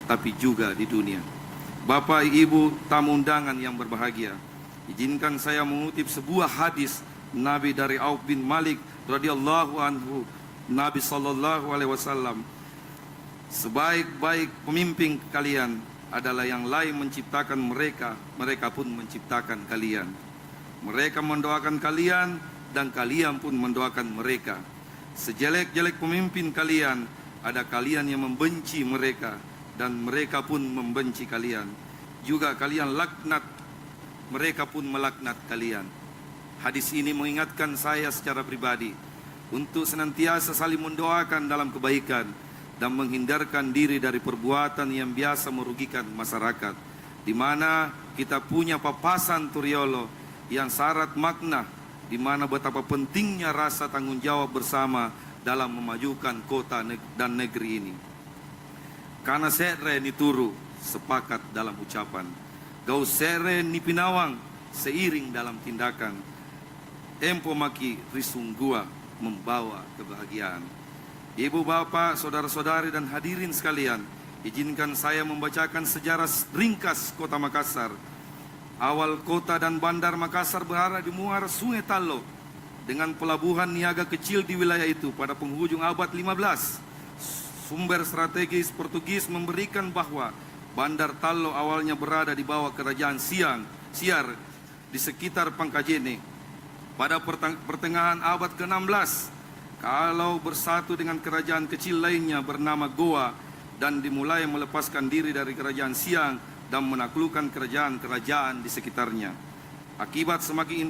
tapi juga di dunia. Bapak, Ibu, tamu undangan yang berbahagia, izinkan saya mengutip sebuah hadis Nabi dari Auf bin Malik radhiyallahu anhu. Nabi sallallahu alaihi wasallam, sebaik-baik pemimpin kalian adalah yang lain menciptakan mereka, mereka pun menciptakan kalian. Mereka mendoakan kalian dan kalian pun mendoakan mereka. Sejelek-jelek pemimpin kalian ada kalian yang membenci mereka dan mereka pun membenci kalian. Juga kalian laknat, mereka pun melaknat kalian. Hadis ini mengingatkan saya secara pribadi untuk senantiasa saling mendoakan dalam kebaikan dan menghindarkan diri dari perbuatan yang biasa merugikan masyarakat, di mana kita punya papasan Turiolo yang syarat makna, di mana betapa pentingnya rasa tanggung jawab bersama dalam memajukan kota dan negeri ini. Karena sere ni turu sepakat dalam ucapan, gau sere ni pinawang seiring dalam tindakan, empo maki risunggua membawa kebahagiaan. Ibu, bapak, saudara-saudari dan hadirin sekalian, izinkan saya membacakan sejarah ringkas kota Makassar. Awal kota dan bandar Makassar berada di muara Sungai Tallo dengan pelabuhan niaga kecil di wilayah itu pada penghujung abad 15. Sumber strategis Portugis memberikan bahwa bandar Tallo awalnya berada di bawah kerajaan Siar di sekitar Pangkajene. Pada pertengahan abad ke-16, kalau bersatu dengan kerajaan kecil lainnya bernama Goa dan dimulai melepaskan diri dari kerajaan Siang dan menaklukkan kerajaan-kerajaan di sekitarnya. Akibat semakin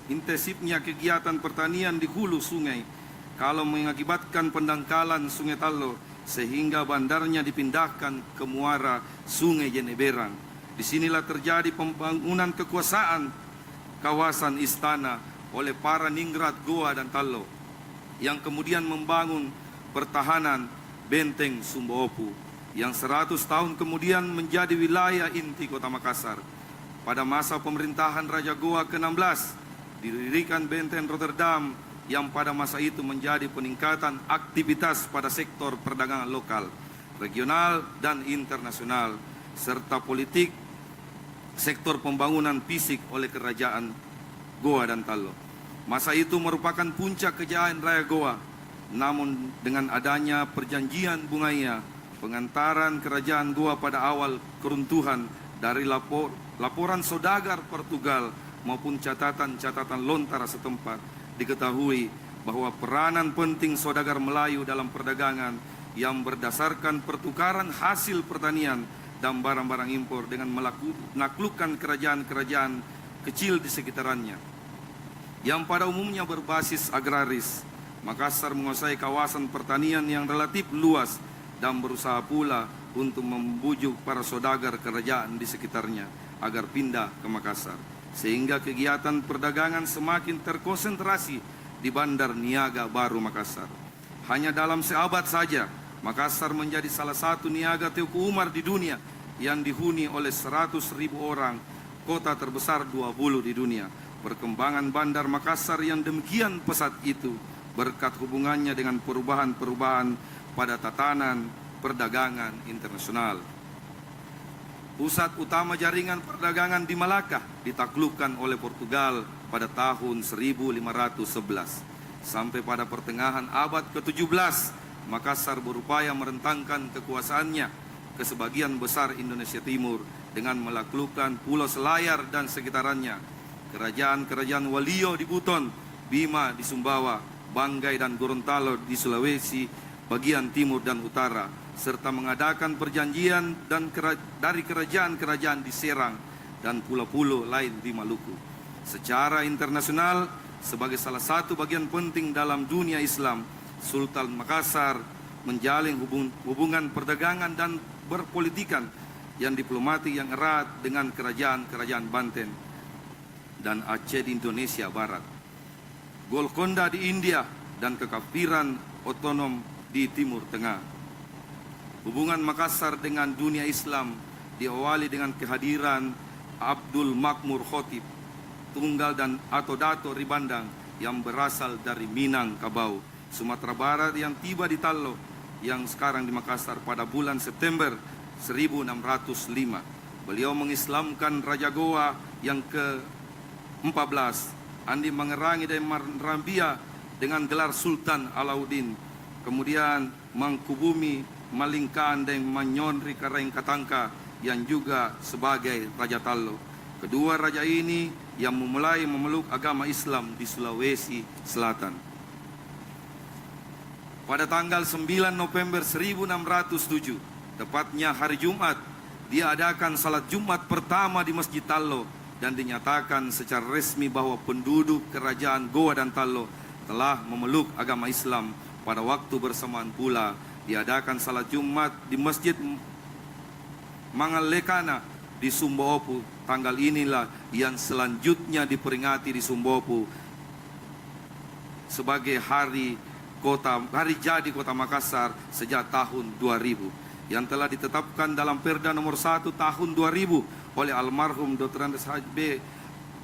intensifnya kegiatan pertanian di hulu sungai, kalau mengakibatkan pendangkalan Sungai Tallo, sehingga bandarnya dipindahkan ke muara Sungai Jeneberang. Disinilah terjadi pembangunan kekuasaan kawasan istana oleh para ningrat Goa dan Tallo, yang kemudian membangun pertahanan benteng Sumbaopu, yang 100 tahun kemudian menjadi wilayah inti kota Makassar. Pada masa pemerintahan Raja Goa ke-16, didirikan benteng Rotterdam yang pada masa itu menjadi peningkatan aktivitas pada sektor perdagangan lokal, regional, dan internasional, serta politik sektor pembangunan fisik oleh kerajaan Goa dan Tallo. Masa itu merupakan puncak kejayaan Raya Goa, namun dengan adanya perjanjian Bungaya, pengantaran kerajaan Goa pada awal keruntuhan dari laporan saudagar Portugal maupun catatan-catatan lontara setempat, diketahui bahwa peranan penting saudagar Melayu dalam perdagangan yang berdasarkan pertukaran hasil pertanian dan barang-barang impor dengan menaklukkan kerajaan-kerajaan kecil di sekitarannya yang pada umumnya berbasis agraris. Makassar menguasai kawasan pertanian yang relatif luas dan berusaha pula untuk membujuk para saudagar kerajaan di sekitarnya agar pindah ke Makassar, sehingga kegiatan perdagangan semakin terkonsentrasi di Bandar Niaga Baru Makassar. Hanya dalam seabad saja, Makassar menjadi salah satu niaga Teuku Umar di dunia yang dihuni oleh 100.000 orang, kota terbesar 20 di dunia. Perkembangan Bandar Makassar yang demikian pesat itu berkat hubungannya dengan perubahan-perubahan pada tatanan perdagangan internasional. Pusat utama jaringan perdagangan di Malaka ditaklukkan oleh Portugal pada tahun 1511. Sampai pada pertengahan abad ke-17, Makassar berupaya merentangkan kekuasaannya ke sebagian besar Indonesia Timur dengan menaklukkan Pulau Selayar dan sekitarannya, kerajaan-kerajaan Waluyo di Buton, Bima di Sumbawa, Banggai dan Gorontalo di Sulawesi bagian timur dan utara, serta mengadakan perjanjian dari kerajaan-kerajaan di Serang dan pulau-pulau lain di Maluku. Secara internasional, sebagai salah satu bagian penting dalam dunia Islam, Sultan Makassar menjalin hubungan perdagangan dan berpolitikan yang diplomatik yang erat dengan kerajaan-kerajaan Banten dan Aceh di Indonesia Barat, Golkonda di India, dan kekafiran otonom di Timur Tengah. Hubungan Makassar dengan dunia Islam diawali dengan kehadiran Abdul Makmur Khotib, tunggal dan atau Dato Ribandang yang berasal dari Minangkabau, Sumatera Barat, yang tiba di Tallo yang sekarang di Makassar pada bulan September 1605. Beliau mengislamkan Raja Goa yang ke-14, Andi Mangerangi dan Marambia dengan gelar Sultan Alauddin. Kemudian Mangkubumi Malingkaan dan Manyonri Kareng Katangka yang juga sebagai Raja Tallo. Kedua raja ini yang memulai memeluk agama Islam di Sulawesi Selatan. Pada tanggal 9 November 1607, tepatnya hari Jumat, diadakan salat Jumat pertama di Masjid Tallo dan dinyatakan secara resmi bahwa penduduk kerajaan Goa dan Tallo telah memeluk agama Islam. Pada waktu bersamaan pula diadakan salat Jumat di Masjid Mangalekana di Sumbaopu. Tanggal inilah yang selanjutnya diperingati di Sumbaopu sebagai hari jadi Kota Makassar sejak tahun 2000, yang telah ditetapkan dalam Perda nomor 1 tahun 2000 oleh almarhum Dr. Andes B.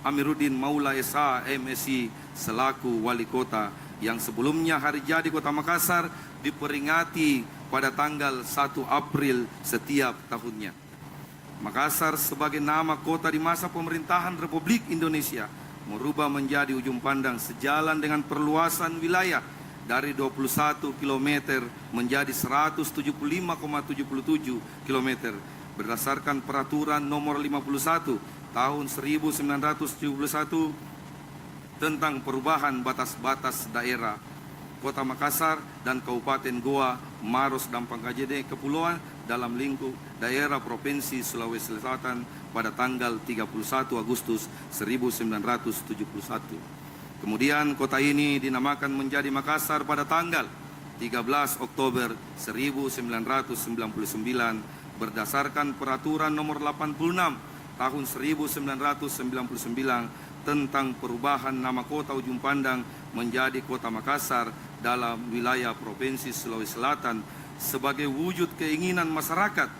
Amiruddin Maula S.A. MSI selaku wali kota, yang sebelumnya hari jadi Kota Makassar diperingati pada tanggal 1 April setiap tahunnya. Makassar sebagai nama kota di masa pemerintahan Republik Indonesia merubah menjadi ujung pandang sejalan dengan perluasan wilayah dari 21 km menjadi 175,77 km berdasarkan peraturan nomor 51 tahun 1971 tentang perubahan batas-batas daerah Kota Makassar dan Kabupaten Goa, Maros dan Pangkajene Kepulauan dalam lingkup daerah Provinsi Sulawesi Selatan pada tanggal 31 Agustus 1971. Kemudian kota ini dinamakan menjadi Makassar pada tanggal 13 Oktober 1999 berdasarkan peraturan nomor 86 tahun 1999 tentang perubahan nama kota Ujung Pandang menjadi Kota Makassar dalam wilayah Provinsi Sulawesi Selatan sebagai wujud keinginan masyarakat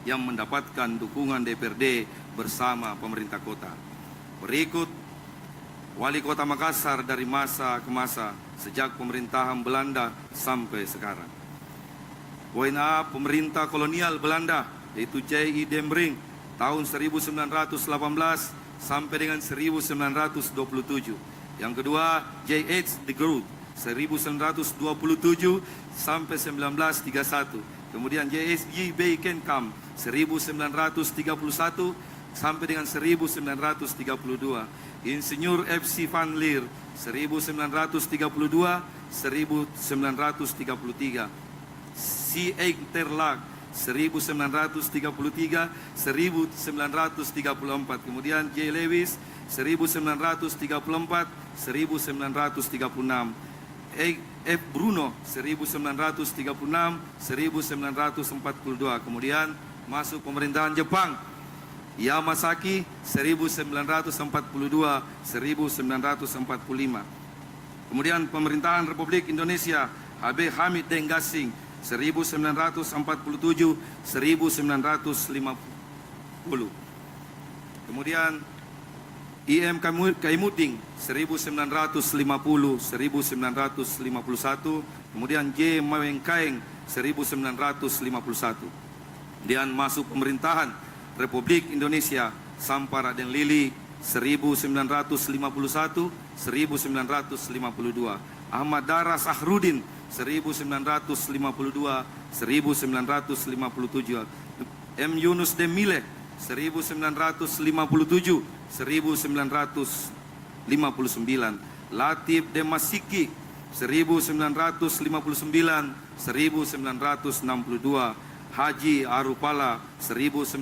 yang mendapatkan dukungan DPRD bersama pemerintah kota. Berikut Wali Kota Makassar dari masa ke masa sejak pemerintahan Belanda sampai sekarang. Poin A, pemerintah kolonial Belanda yaitu J.I. Demring tahun 1918 sampai dengan 1927. Yang kedua, J.H. de Groot 1927 sampai 1931. Kemudian J.S.G. Beikenkamp 1931 sampai dengan 1932. Insinyur F.C. Van Leer 1932 1933. C. Terlaak 1933 1934. Kemudian J. Lewis 1934 1936. F. Bruno 1936 1942. Kemudian masuk pemerintahan Jepang, Yamasaki 1942 1945. Kemudian pemerintahan Republik Indonesia H.B. Hamid Denggasing 1947 1950. Kemudian I.M. Kaimuddin 1950 1951. Kemudian J. Mawengkaeng 1951. Kemudian masuk pemerintahan Republik Indonesia Sampara dan Lili 1951 1952. Ahmad Dara Sahrudin 1952 1957. M. Yunus Demile 1957 1959. Latif Demasiki 1959 1962. Haji Arupala 1962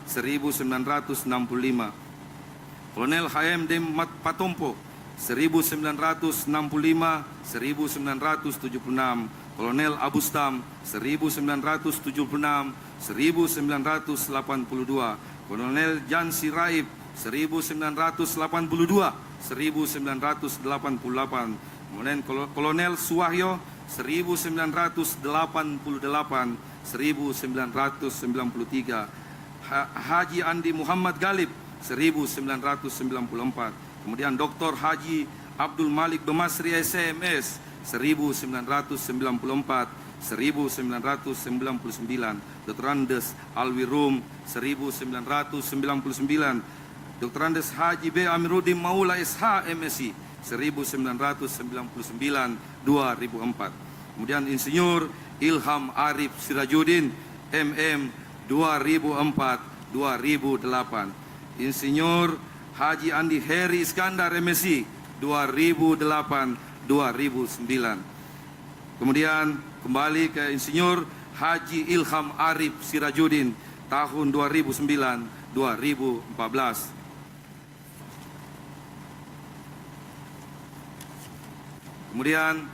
1965. Kolonel H.M. Demat Patompo 1965 1976. Kolonel Abustam 1976 1982. Kolonel Jan Siraib 1982 1988. Kemudian Kolonel Suwahyo 1988 1993. Haji Andi Muhammad Galib 1994. Kemudian Dr. Haji Abdul Malik Bemasri SMS 1994, 1999, Dr. Andes Alwi Rum 1999, Dr. Andes Haji B. Amiruddin Maula SH MSI 1999 2004. Kemudian Insinyur Ilham Arif Sirajuddin MM 2004 2008. Insinyur Haji Andi Heri Iskandar MSI 2008 2009. Kemudian kembali ke Insinyur Haji Ilham Arif Sirajuddin tahun 2009 2014. Kemudian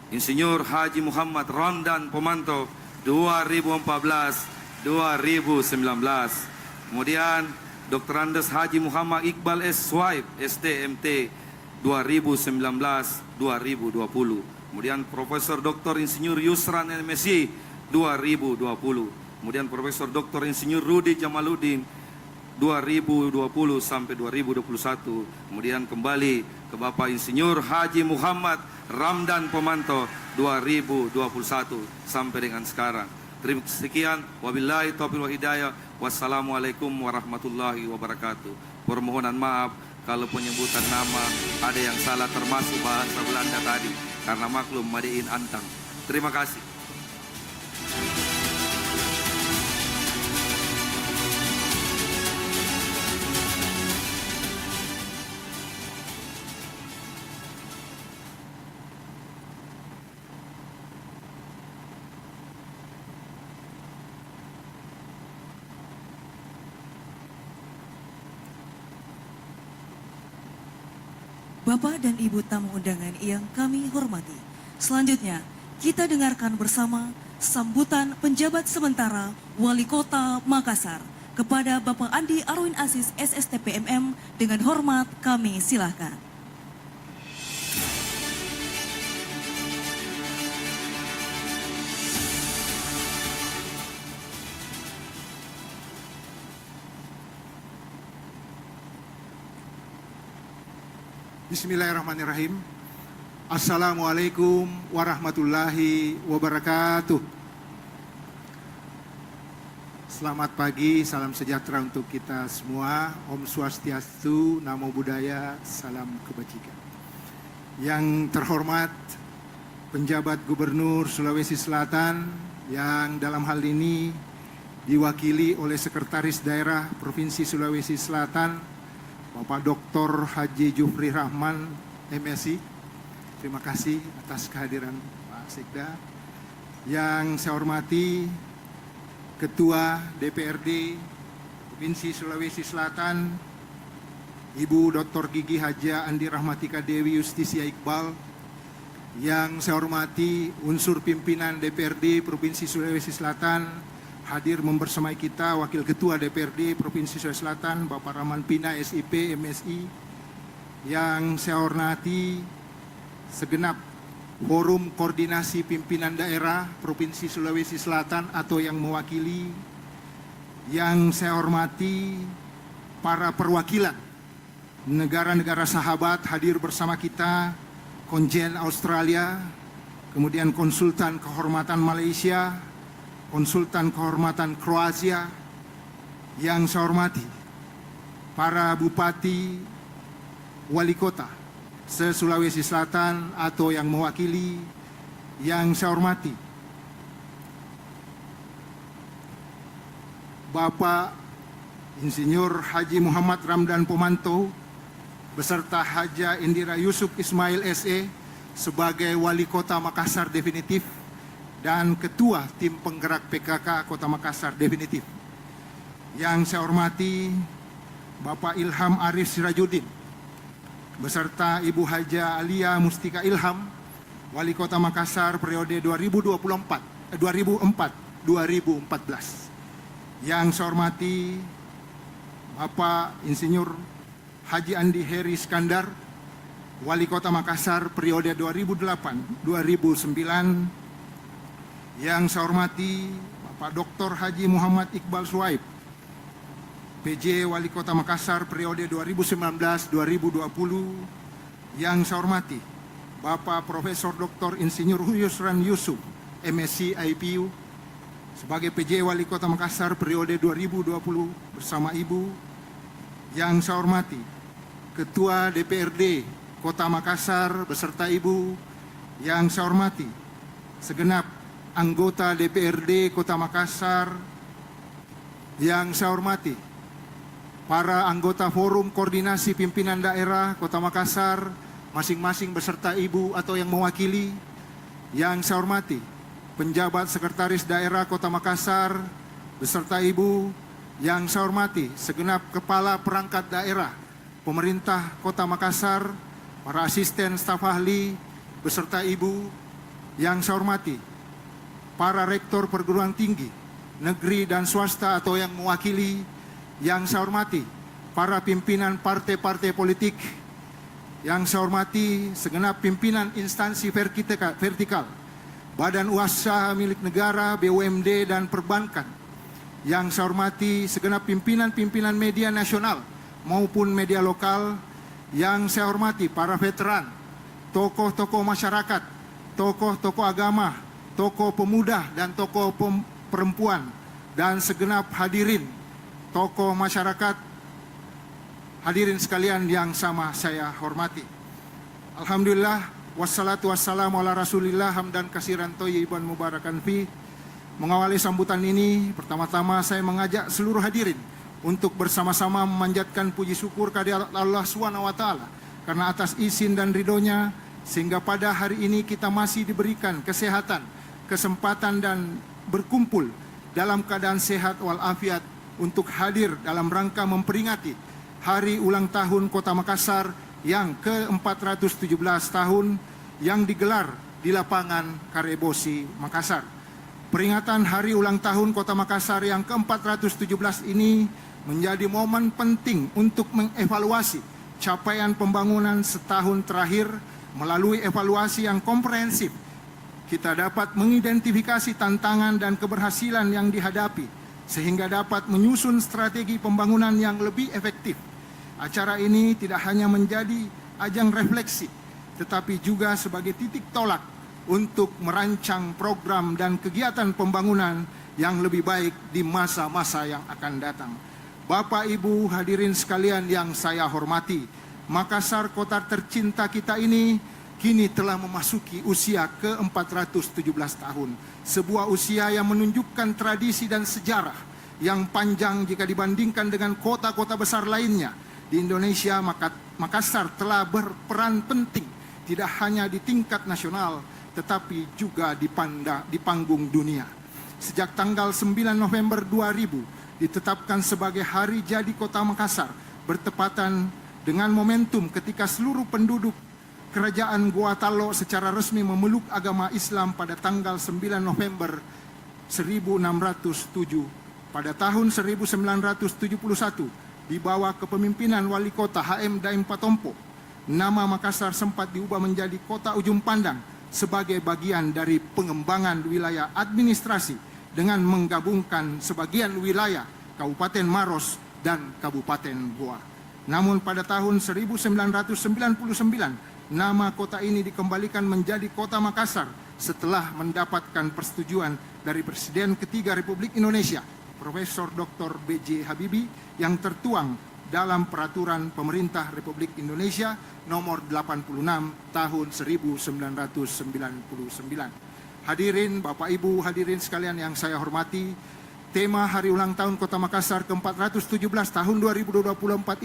Insinyur Haji Muhammad Ramdan Pomanto 2014 2019. Kemudian Dr. Andes Haji Muhammad Iqbal S. Swaib STMT 2019 2020. Kemudian Profesor Dr. Insinyur Yusran MSI 2020. Kemudian Profesor Dr. Insinyur Rudi Jamaluddin 2020 sampai 2021. Kemudian kembali ke Bapak Insinyur Haji Muhammad Ramdan Pomanto 2021 sampai dengan sekarang. Terima kasih sekian. Wabillahi taufiq wal hidayah. Wassalamualaikum warahmatullahi wabarakatuh. Permohonan maaf kalau penyebutan nama ada yang salah termasuk bahasa Belanda tadi, karena maklum Madiin Antang. Terima kasih. Bapak dan Ibu tamu undangan yang kami hormati, selanjutnya kita dengarkan bersama sambutan penjabat sementara Wali Kota Makassar kepada Bapak Andi Arwin Aziz SSTPMM. Dengan hormat kami silakan. Bismillahirrahmanirrahim. Assalamualaikum warahmatullahi wabarakatuh. Selamat pagi, salam sejahtera untuk kita semua. Om Swastiastu, Namo Buddhaya, salam kebajikan. Yang terhormat penjabat Gubernur Sulawesi Selatan yang dalam hal ini diwakili oleh Sekretaris Daerah Provinsi Sulawesi Selatan Bapak Dr. Haji Jufri Rahman MSI. Terima kasih atas kehadiran Pak Sekda. Yang saya hormati Ketua DPRD Provinsi Sulawesi Selatan Ibu Dr. Gigi Haja Andi Rahmatika Dewi Justisia Iqbal. Yang saya hormati unsur pimpinan DPRD Provinsi Sulawesi Selatan, hadir membersamai kita Wakil Ketua DPRD Provinsi Sulawesi Selatan Bapak Rahman Pina SIP MSI. Yang saya hormati segenap Forum Koordinasi Pimpinan Daerah Provinsi Sulawesi Selatan atau yang mewakili. Yang saya hormati para perwakilan negara-negara sahabat hadir bersama kita, Konjen Australia, kemudian Konsultan Kehormatan Malaysia, Konsultan Kehormatan Kroasia. Yang saya hormati para Bupati, Wali Kota se-Sulawesi Selatan atau yang mewakili. Yang saya hormati Bapak Insinyur Haji Muhammad Ramdan Pomanto beserta Haja Indira Yusuf Ismail SE sebagai Wali Kota Makassar definitif dan Ketua Tim Penggerak PKK Kota Makassar definitif. Yang saya hormati Bapak Ilham Arif Sirajuddin beserta Ibu Haja Alia Mustika Ilham, Wali Kota Makassar periode 2004-2014. Yang saya hormati Bapak Insinyur Haji Andi Heri Iskandar, Wali Kota Makassar periode 2008-2009. Yang saya hormati Bapak Dr. Haji Muhammad Iqbal Swaib, PJ Wali Kota Makassar periode 2019-2020. Yang saya hormati Bapak Profesor Dr. Insinyur Yusran Yusuf, MSc IPU, sebagai PJ Wali Kota Makassar periode 2020 bersama Ibu. Yang saya hormati Ketua DPRD Kota Makassar beserta Ibu. Yang saya hormati segenap anggota DPRD Kota Makassar. Yang saya hormati para anggota Forum Koordinasi Pimpinan Daerah Kota Makassar, masing-masing beserta Ibu atau yang mewakili. Yang saya hormati penjabat Sekretaris Daerah Kota Makassar beserta Ibu. Yang saya hormati segenap kepala perangkat daerah pemerintah Kota Makassar, para asisten staf ahli beserta Ibu. Yang saya hormati para rektor perguruan tinggi negeri dan swasta atau yang mewakili. Yang saya hormati para pimpinan partai-partai politik. Yang saya hormati segenap pimpinan instansi vertikal, badan usaha milik negara, BUMD dan perbankan. Yang saya hormati segenap pimpinan-pimpinan media nasional maupun media lokal. Yang saya hormati para veteran, tokoh-tokoh masyarakat, tokoh-tokoh agama, tokoh pemuda dan tokoh perempuan, dan segenap hadirin, tokoh masyarakat, hadirin sekalian yang sama saya hormati. Alhamdulillah, wassalatu wassalamu ala rasulillah, hamdan kasiran thayyiban mubarakan fi. Mengawali sambutan ini, pertama-tama saya mengajak seluruh hadirin untuk bersama-sama memanjatkan puji syukur kehadirat Allah SWT karena atas izin dan ridhonya sehingga pada hari ini kita masih diberikan kesehatan, kesempatan dan berkumpul dalam keadaan sehat walafiat untuk hadir dalam rangka memperingati Hari Ulang Tahun Kota Makassar yang ke-417 tahun yang digelar di lapangan Karebosi, Makassar. Peringatan Hari Ulang Tahun Kota Makassar yang ke-417 ini menjadi momen penting untuk mengevaluasi capaian pembangunan setahun terakhir. Melalui evaluasi yang komprehensif, kita dapat mengidentifikasi tantangan dan keberhasilan yang dihadapi, sehingga dapat menyusun strategi pembangunan yang lebih efektif. Acara ini tidak hanya menjadi ajang refleksi, tetapi juga sebagai titik tolak untuk merancang program dan kegiatan pembangunan yang lebih baik di masa-masa yang akan datang. Bapak, Ibu, hadirin sekalian yang saya hormati, Makassar, kota tercinta kita ini kini telah memasuki usia ke-417 tahun. Sebuah usia yang menunjukkan tradisi dan sejarah yang panjang jika dibandingkan dengan kota-kota besar lainnya. Di Indonesia, Makassar telah berperan penting tidak hanya di tingkat nasional, tetapi juga di panggung dunia. Sejak tanggal 9 November 2000 ditetapkan sebagai Hari Jadi Kota Makassar, bertepatan dengan momentum ketika seluruh penduduk Kerajaan Goa Talo secara resmi memeluk agama Islam pada tanggal 9 November 1607. Pada tahun 1971, di bawah kepemimpinan Wali Kota HM Daim Patompo, nama Makassar sempat diubah menjadi Kota Ujung Pandang sebagai bagian dari pengembangan wilayah administrasi dengan menggabungkan sebagian wilayah Kabupaten Maros dan Kabupaten Goa. Namun pada tahun 1999, nama kota ini dikembalikan menjadi Kota Makassar setelah mendapatkan persetujuan dari Presiden ketiga Republik Indonesia, Profesor Dr. B.J. Habibie, yang tertuang dalam Peraturan Pemerintah Republik Indonesia nomor 86 tahun 1999. Hadirin, Bapak Ibu, hadirin sekalian yang saya hormati, tema Hari Ulang Tahun Kota Makassar ke-417 tahun 2024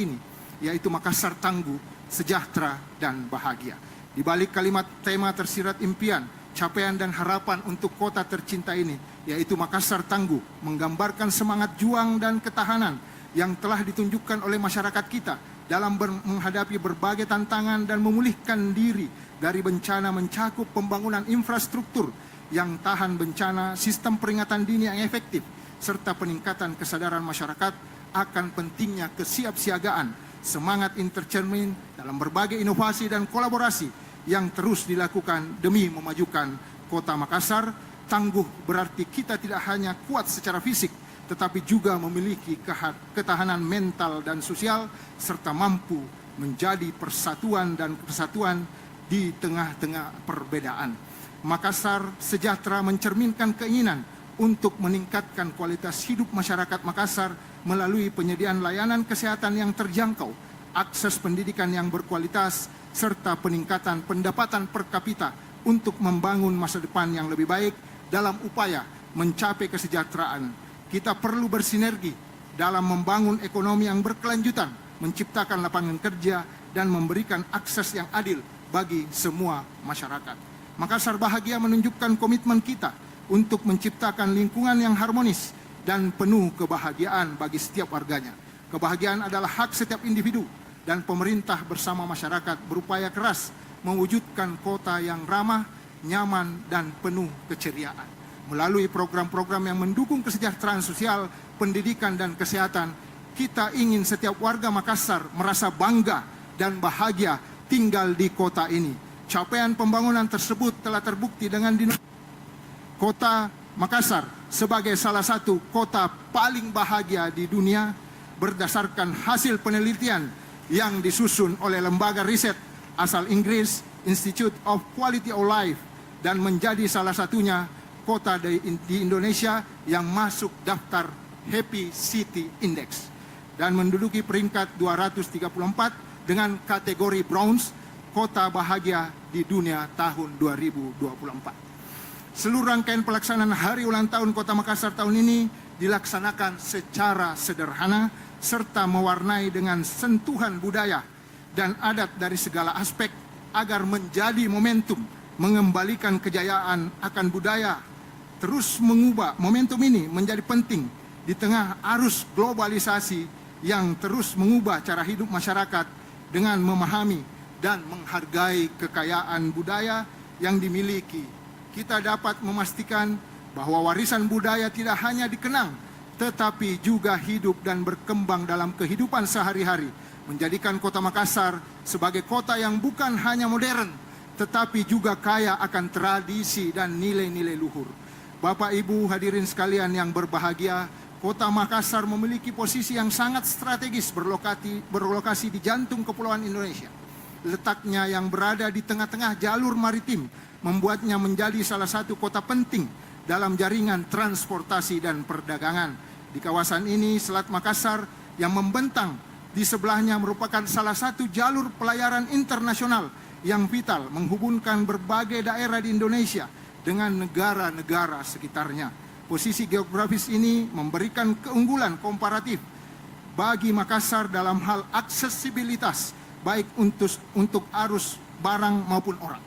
ini yaitu Makassar Tangguh, Sejahtera dan Bahagia. Di balik kalimat tema tersirat impian, capaian dan harapan untuk kota tercinta ini, yaitu Makassar Tangguh, menggambarkan semangat juang dan ketahanan yang telah ditunjukkan oleh masyarakat kita dalam menghadapi berbagai tantangan dan memulihkan diri dari bencana, mencakup pembangunan infrastruktur yang tahan bencana, sistem peringatan dini yang efektif, serta peningkatan kesadaran masyarakat akan pentingnya kesiapsiagaan, semangat intercermin dalam berbagai inovasi dan kolaborasi yang terus dilakukan demi memajukan Kota Makassar. Tangguh berarti kita tidak hanya kuat secara fisik, tetapi juga memiliki ketahanan mental dan sosial, serta mampu menjadi persatuan dan kesatuan di tengah-tengah perbedaan. Makassar sejahtera mencerminkan keinginan untuk meningkatkan kualitas hidup masyarakat Makassar melalui penyediaan layanan kesehatan yang terjangkau, akses pendidikan yang berkualitas, serta peningkatan pendapatan per kapita untuk membangun masa depan yang lebih baik dalam upaya mencapai kesejahteraan. Kita perlu bersinergi dalam membangun ekonomi yang berkelanjutan, menciptakan lapangan kerja, dan memberikan akses yang adil bagi semua masyarakat. Makassar Bahagia menunjukkan komitmen kita untuk menciptakan lingkungan yang harmonis dan penuh kebahagiaan bagi setiap warganya. Kebahagiaan adalah hak setiap individu, dan pemerintah bersama masyarakat berupaya keras mewujudkan kota yang ramah, nyaman, dan penuh keceriaan. Melalui program-program yang mendukung kesejahteraan sosial, pendidikan, dan kesehatan, kita ingin setiap warga Makassar merasa bangga dan bahagia tinggal di kota ini. Capaian pembangunan tersebut telah terbukti dengan Kota Makassar sebagai salah satu kota paling bahagia di dunia berdasarkan hasil penelitian yang disusun oleh lembaga riset asal Inggris, Institute of Quality of Life, dan menjadi salah satunya kota di Indonesia yang masuk daftar Happy City Index dan menduduki peringkat 234 dengan kategori bronze, kota bahagia di dunia tahun 2024. Seluruh rangkaian pelaksanaan hari ulang tahun Kota Makassar tahun ini dilaksanakan secara sederhana serta mewarnai dengan sentuhan budaya dan adat dari segala aspek agar menjadi momentum mengembalikan kejayaan akan budaya. Terus mengubah momentum ini menjadi penting di tengah arus globalisasi yang terus mengubah cara hidup masyarakat dengan memahami dan menghargai kekayaan budaya yang dimiliki. Kita dapat memastikan bahwa warisan budaya tidak hanya dikenang, tetapi juga hidup dan berkembang dalam kehidupan sehari-hari, menjadikan Kota Makassar sebagai kota yang bukan hanya modern, tetapi juga kaya akan tradisi dan nilai-nilai luhur. Bapak Ibu hadirin sekalian yang berbahagia, Kota Makassar memiliki posisi yang sangat strategis berlokasi di jantung Kepulauan Indonesia. Letaknya yang berada di tengah-tengah jalur maritim membuatnya menjadi salah satu kota penting dalam jaringan transportasi dan perdagangan. Di kawasan ini, Selat Makassar yang membentang di sebelahnya merupakan salah satu jalur pelayaran internasional yang vital menghubungkan berbagai daerah di Indonesia dengan negara-negara sekitarnya. Posisi geografis ini memberikan keunggulan komparatif bagi Makassar dalam hal aksesibilitas, baik untuk arus barang maupun orang.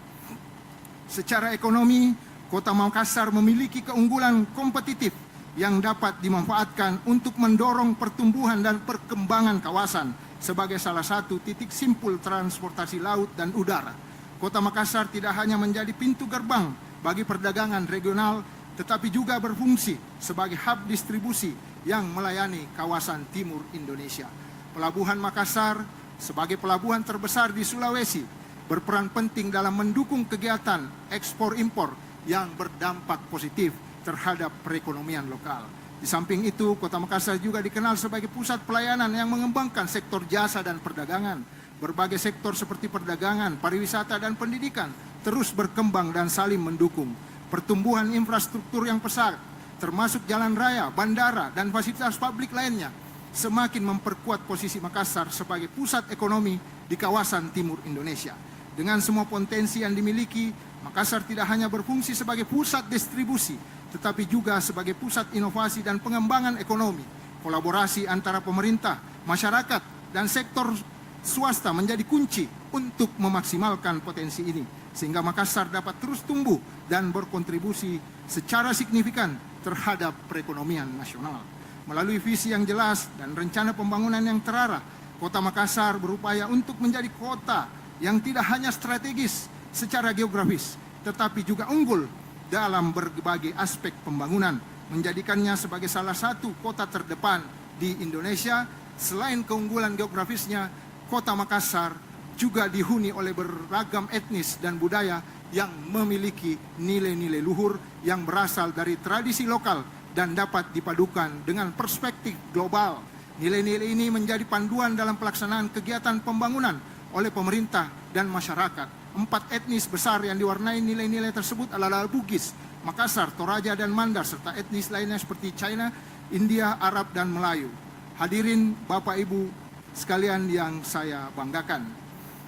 Secara ekonomi, Kota Makassar memiliki keunggulan kompetitif yang dapat dimanfaatkan untuk mendorong pertumbuhan dan perkembangan kawasan sebagai salah satu titik simpul transportasi laut dan udara. Kota Makassar tidak hanya menjadi pintu gerbang bagi perdagangan regional, tetapi juga berfungsi sebagai hub distribusi yang melayani kawasan timur Indonesia. Pelabuhan Makassar sebagai pelabuhan terbesar di Sulawesi berperan penting dalam mendukung kegiatan ekspor-impor yang berdampak positif terhadap perekonomian lokal. Di samping itu, Kota Makassar juga dikenal sebagai pusat pelayanan yang mengembangkan sektor jasa dan perdagangan. Berbagai sektor seperti perdagangan, pariwisata, dan pendidikan terus berkembang dan saling mendukung. Pertumbuhan infrastruktur yang pesat, termasuk jalan raya, bandara, dan fasilitas publik lainnya, semakin memperkuat posisi Makassar sebagai pusat ekonomi di kawasan timur Indonesia. Dengan semua potensi yang dimiliki, Makassar tidak hanya berfungsi sebagai pusat distribusi, tetapi juga sebagai pusat inovasi dan pengembangan ekonomi. Kolaborasi antara pemerintah, masyarakat, dan sektor swasta menjadi kunci untuk memaksimalkan potensi ini, sehingga Makassar dapat terus tumbuh dan berkontribusi secara signifikan terhadap perekonomian nasional. Melalui visi yang jelas dan rencana pembangunan yang terarah, Kota Makassar berupaya untuk menjadi kota yang tidak hanya strategis secara geografis, tetapi juga unggul dalam berbagai aspek pembangunan, menjadikannya sebagai salah satu kota terdepan di Indonesia. Selain keunggulan geografisnya, Kota Makassar juga dihuni oleh beragam etnis dan budaya yang memiliki nilai-nilai luhur yang berasal dari tradisi lokal dan dapat dipadukan dengan perspektif global. Nilai-nilai ini menjadi panduan dalam pelaksanaan kegiatan pembangunan oleh pemerintah dan masyarakat. 4 etnis besar yang diwarnai nilai-nilai tersebut adalah Bugis, Makassar, Toraja, dan Mandar, serta etnis lainnya seperti China, India, Arab, dan Melayu. Hadirin Bapak Ibu sekalian yang saya banggakan.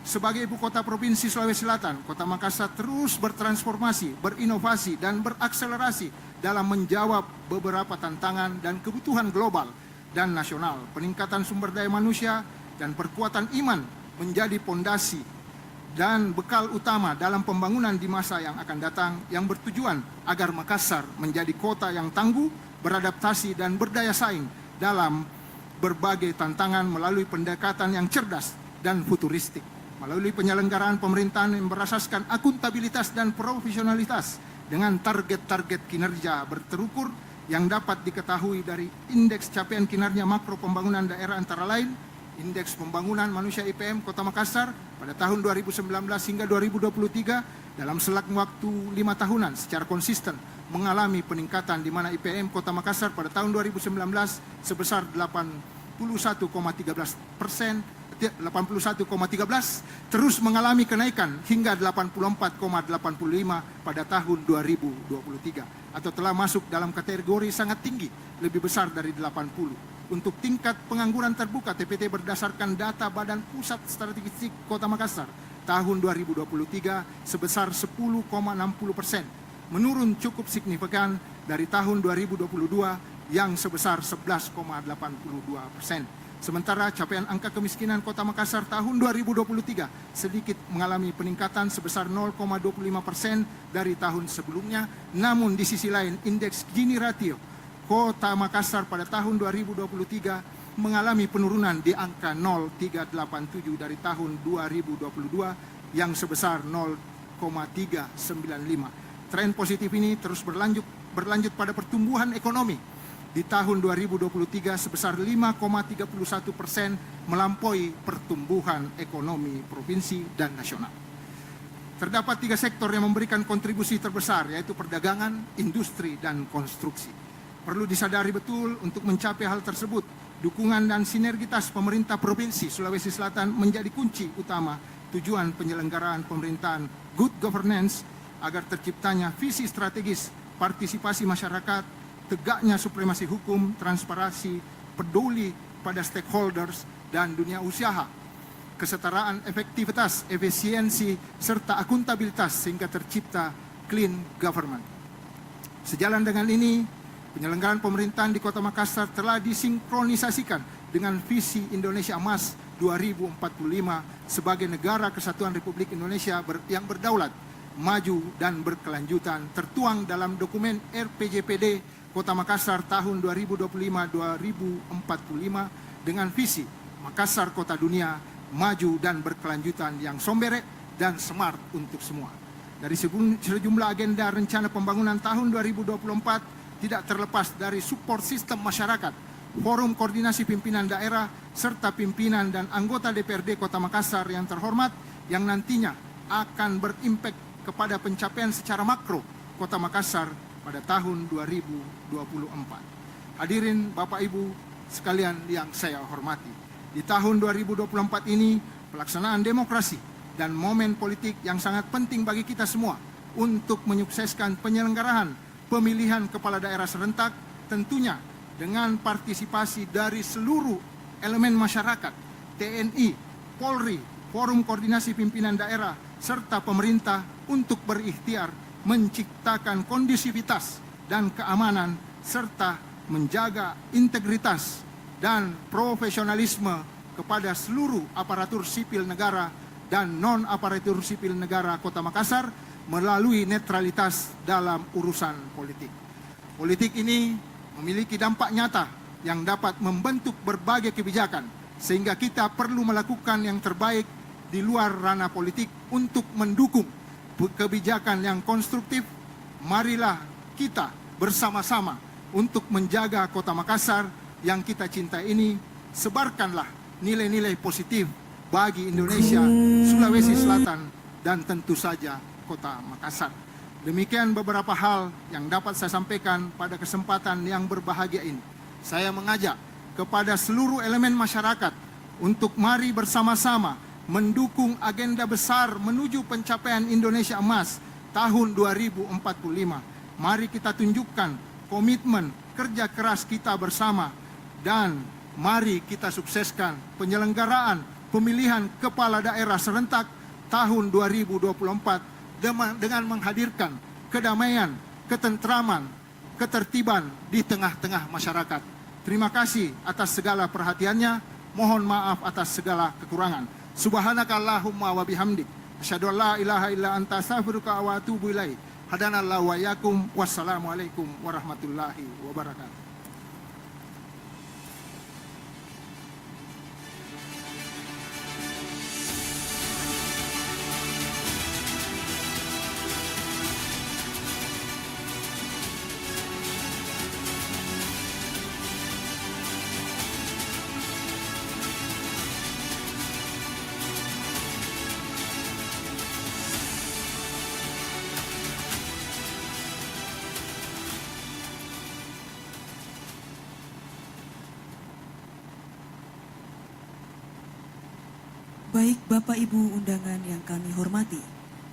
Sebagai ibu kota Provinsi Sulawesi Selatan, Kota Makassar terus bertransformasi, berinovasi, dan berakselerasi dalam menjawab beberapa tantangan dan kebutuhan global dan nasional. Peningkatan sumber daya manusia dan perkuatan iman menjadi pondasi dan bekal utama dalam pembangunan di masa yang akan datang, yang bertujuan agar Makassar menjadi kota yang tangguh, beradaptasi, dan berdaya saing dalam berbagai tantangan melalui pendekatan yang cerdas dan futuristik. Melalui penyelenggaraan pemerintahan yang berasaskan akuntabilitas dan profesionalitas dengan target-target kinerja berterukur yang dapat diketahui dari indeks capaian kinerja makro pembangunan daerah antara lain Indeks Pembangunan Manusia IPM Kota Makassar pada tahun 2019 hingga 2023 dalam selang waktu 5 tahunan secara konsisten mengalami peningkatan, di mana IPM Kota Makassar pada tahun 2019 sebesar 81,13 terus mengalami kenaikan hingga 84,85 pada tahun 2023 atau telah masuk dalam kategori sangat tinggi, lebih besar dari 80. Untuk tingkat pengangguran terbuka TPT berdasarkan data Badan Pusat Statistik Kota Makassar tahun 2023 sebesar 10,60%, menurun cukup signifikan dari tahun 2022 yang sebesar 11,82%. Sementara capaian angka kemiskinan Kota Makassar tahun 2023 sedikit mengalami peningkatan sebesar 0,25% dari tahun sebelumnya, namun di sisi lain indeks Gini ratio Kota Makassar pada tahun 2023 mengalami penurunan di angka 0,387 dari tahun 2022 yang sebesar 0,395. Tren positif ini terus berlanjut pada pertumbuhan ekonomi di tahun 2023 sebesar 5,31%, melampaui pertumbuhan ekonomi provinsi dan nasional. Terdapat 3 sektor yang memberikan kontribusi terbesar, yaitu perdagangan, industri, dan konstruksi. Perlu disadari betul untuk mencapai hal tersebut, dukungan dan sinergitas pemerintah Provinsi Sulawesi Selatan menjadi kunci utama tujuan penyelenggaraan pemerintahan good governance agar terciptanya visi strategis, partisipasi masyarakat, tegaknya supremasi hukum, transparansi, peduli pada stakeholders dan dunia usaha, kesetaraan efektivitas, efisiensi, serta akuntabilitas sehingga tercipta clean government. Sejalan dengan ini, penyelenggaraan pemerintahan di Kota Makassar telah disinkronisasikan dengan visi Indonesia Emas 2045 sebagai negara kesatuan Republik Indonesia yang berdaulat, maju, dan berkelanjutan, tertuang dalam dokumen RPJPD Kota Makassar tahun 2025-2045 dengan visi Makassar Kota Dunia, maju dan berkelanjutan yang sombere dan smart untuk semua. Dari sejumlah agenda rencana pembangunan tahun 2024 tidak terlepas dari support sistem masyarakat, forum koordinasi pimpinan daerah, serta pimpinan dan anggota DPRD Kota Makassar yang terhormat yang nantinya akan berimpact kepada pencapaian secara makro Kota Makassar pada tahun 2024. Hadirin Bapak Ibu sekalian yang saya hormati, di tahun 2024 ini pelaksanaan demokrasi dan momen politik yang sangat penting bagi kita semua untuk menyukseskan penyelenggaraan pemilihan kepala daerah serentak, tentunya dengan partisipasi dari seluruh elemen masyarakat, TNI, Polri, Forum Koordinasi Pimpinan Daerah, serta pemerintah untuk berikhtiar menciptakan kondusivitas dan keamanan, serta menjaga integritas dan profesionalisme kepada seluruh aparatur sipil negara dan non-aparatur sipil negara Kota Makassar melalui netralitas dalam urusan politik. Politik ini memiliki dampak nyata yang dapat membentuk berbagai kebijakan, sehingga kita perlu melakukan yang terbaik di luar ranah politik untuk mendukung kebijakan yang konstruktif. Marilah kita bersama-sama untuk menjaga Kota Makassar yang kita cintai ini. Sebarkanlah nilai-nilai positif bagi Indonesia, Sulawesi Selatan, dan tentu saja Kota Makassar. Demikian beberapa hal yang dapat saya sampaikan pada kesempatan yang berbahagia ini. Saya mengajak kepada seluruh elemen masyarakat untuk mari bersama-sama mendukung agenda besar menuju pencapaian Indonesia Emas tahun 2045. Mari kita tunjukkan komitmen kerja keras kita bersama dan mari kita sukseskan penyelenggaraan pemilihan kepala daerah serentak tahun 2024 dengan menghadirkan kedamaian, ketentraman, ketertiban di tengah-tengah masyarakat. Terima kasih atas segala perhatiannya. Mohon maaf atas segala kekurangan. Subhanakallahumma wa bihamdik. Asyhadu an la ilaha illa anta astaghfiruka wa atubu ilaik. Hadanallahu wa iyyakum. Wassalamualaikum warahmatullahi wabarakatuh. Baik Bapak Ibu undangan yang kami hormati.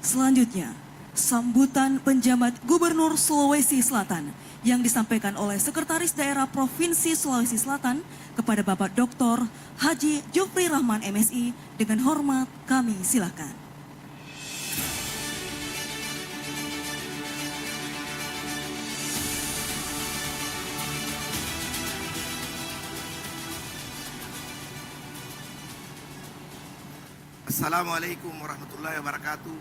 Selanjutnya, sambutan penjabat Gubernur Sulawesi Selatan yang disampaikan oleh Sekretaris Daerah Provinsi Sulawesi Selatan kepada Bapak Dr. Haji Jufri Rahman MSI. Dengan hormat kami silakan. Assalamualaikum warahmatullahi wabarakatuh.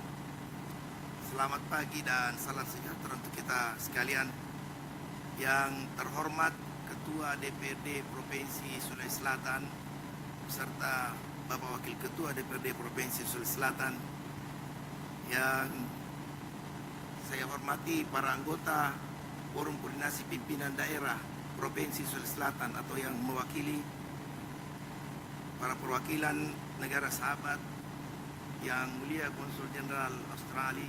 Selamat pagi dan salam sejahtera untuk kita sekalian. Yang terhormat Ketua DPRD Provinsi Sulawesi Selatan beserta Bapak Wakil Ketua DPRD Provinsi Sulawesi Selatan, yang saya hormati para anggota Forum Koordinasi Pimpinan Daerah Provinsi Sulawesi Selatan atau yang mewakili para perwakilan negara sahabat, Yang Mulia Konsul Jenderal Australia,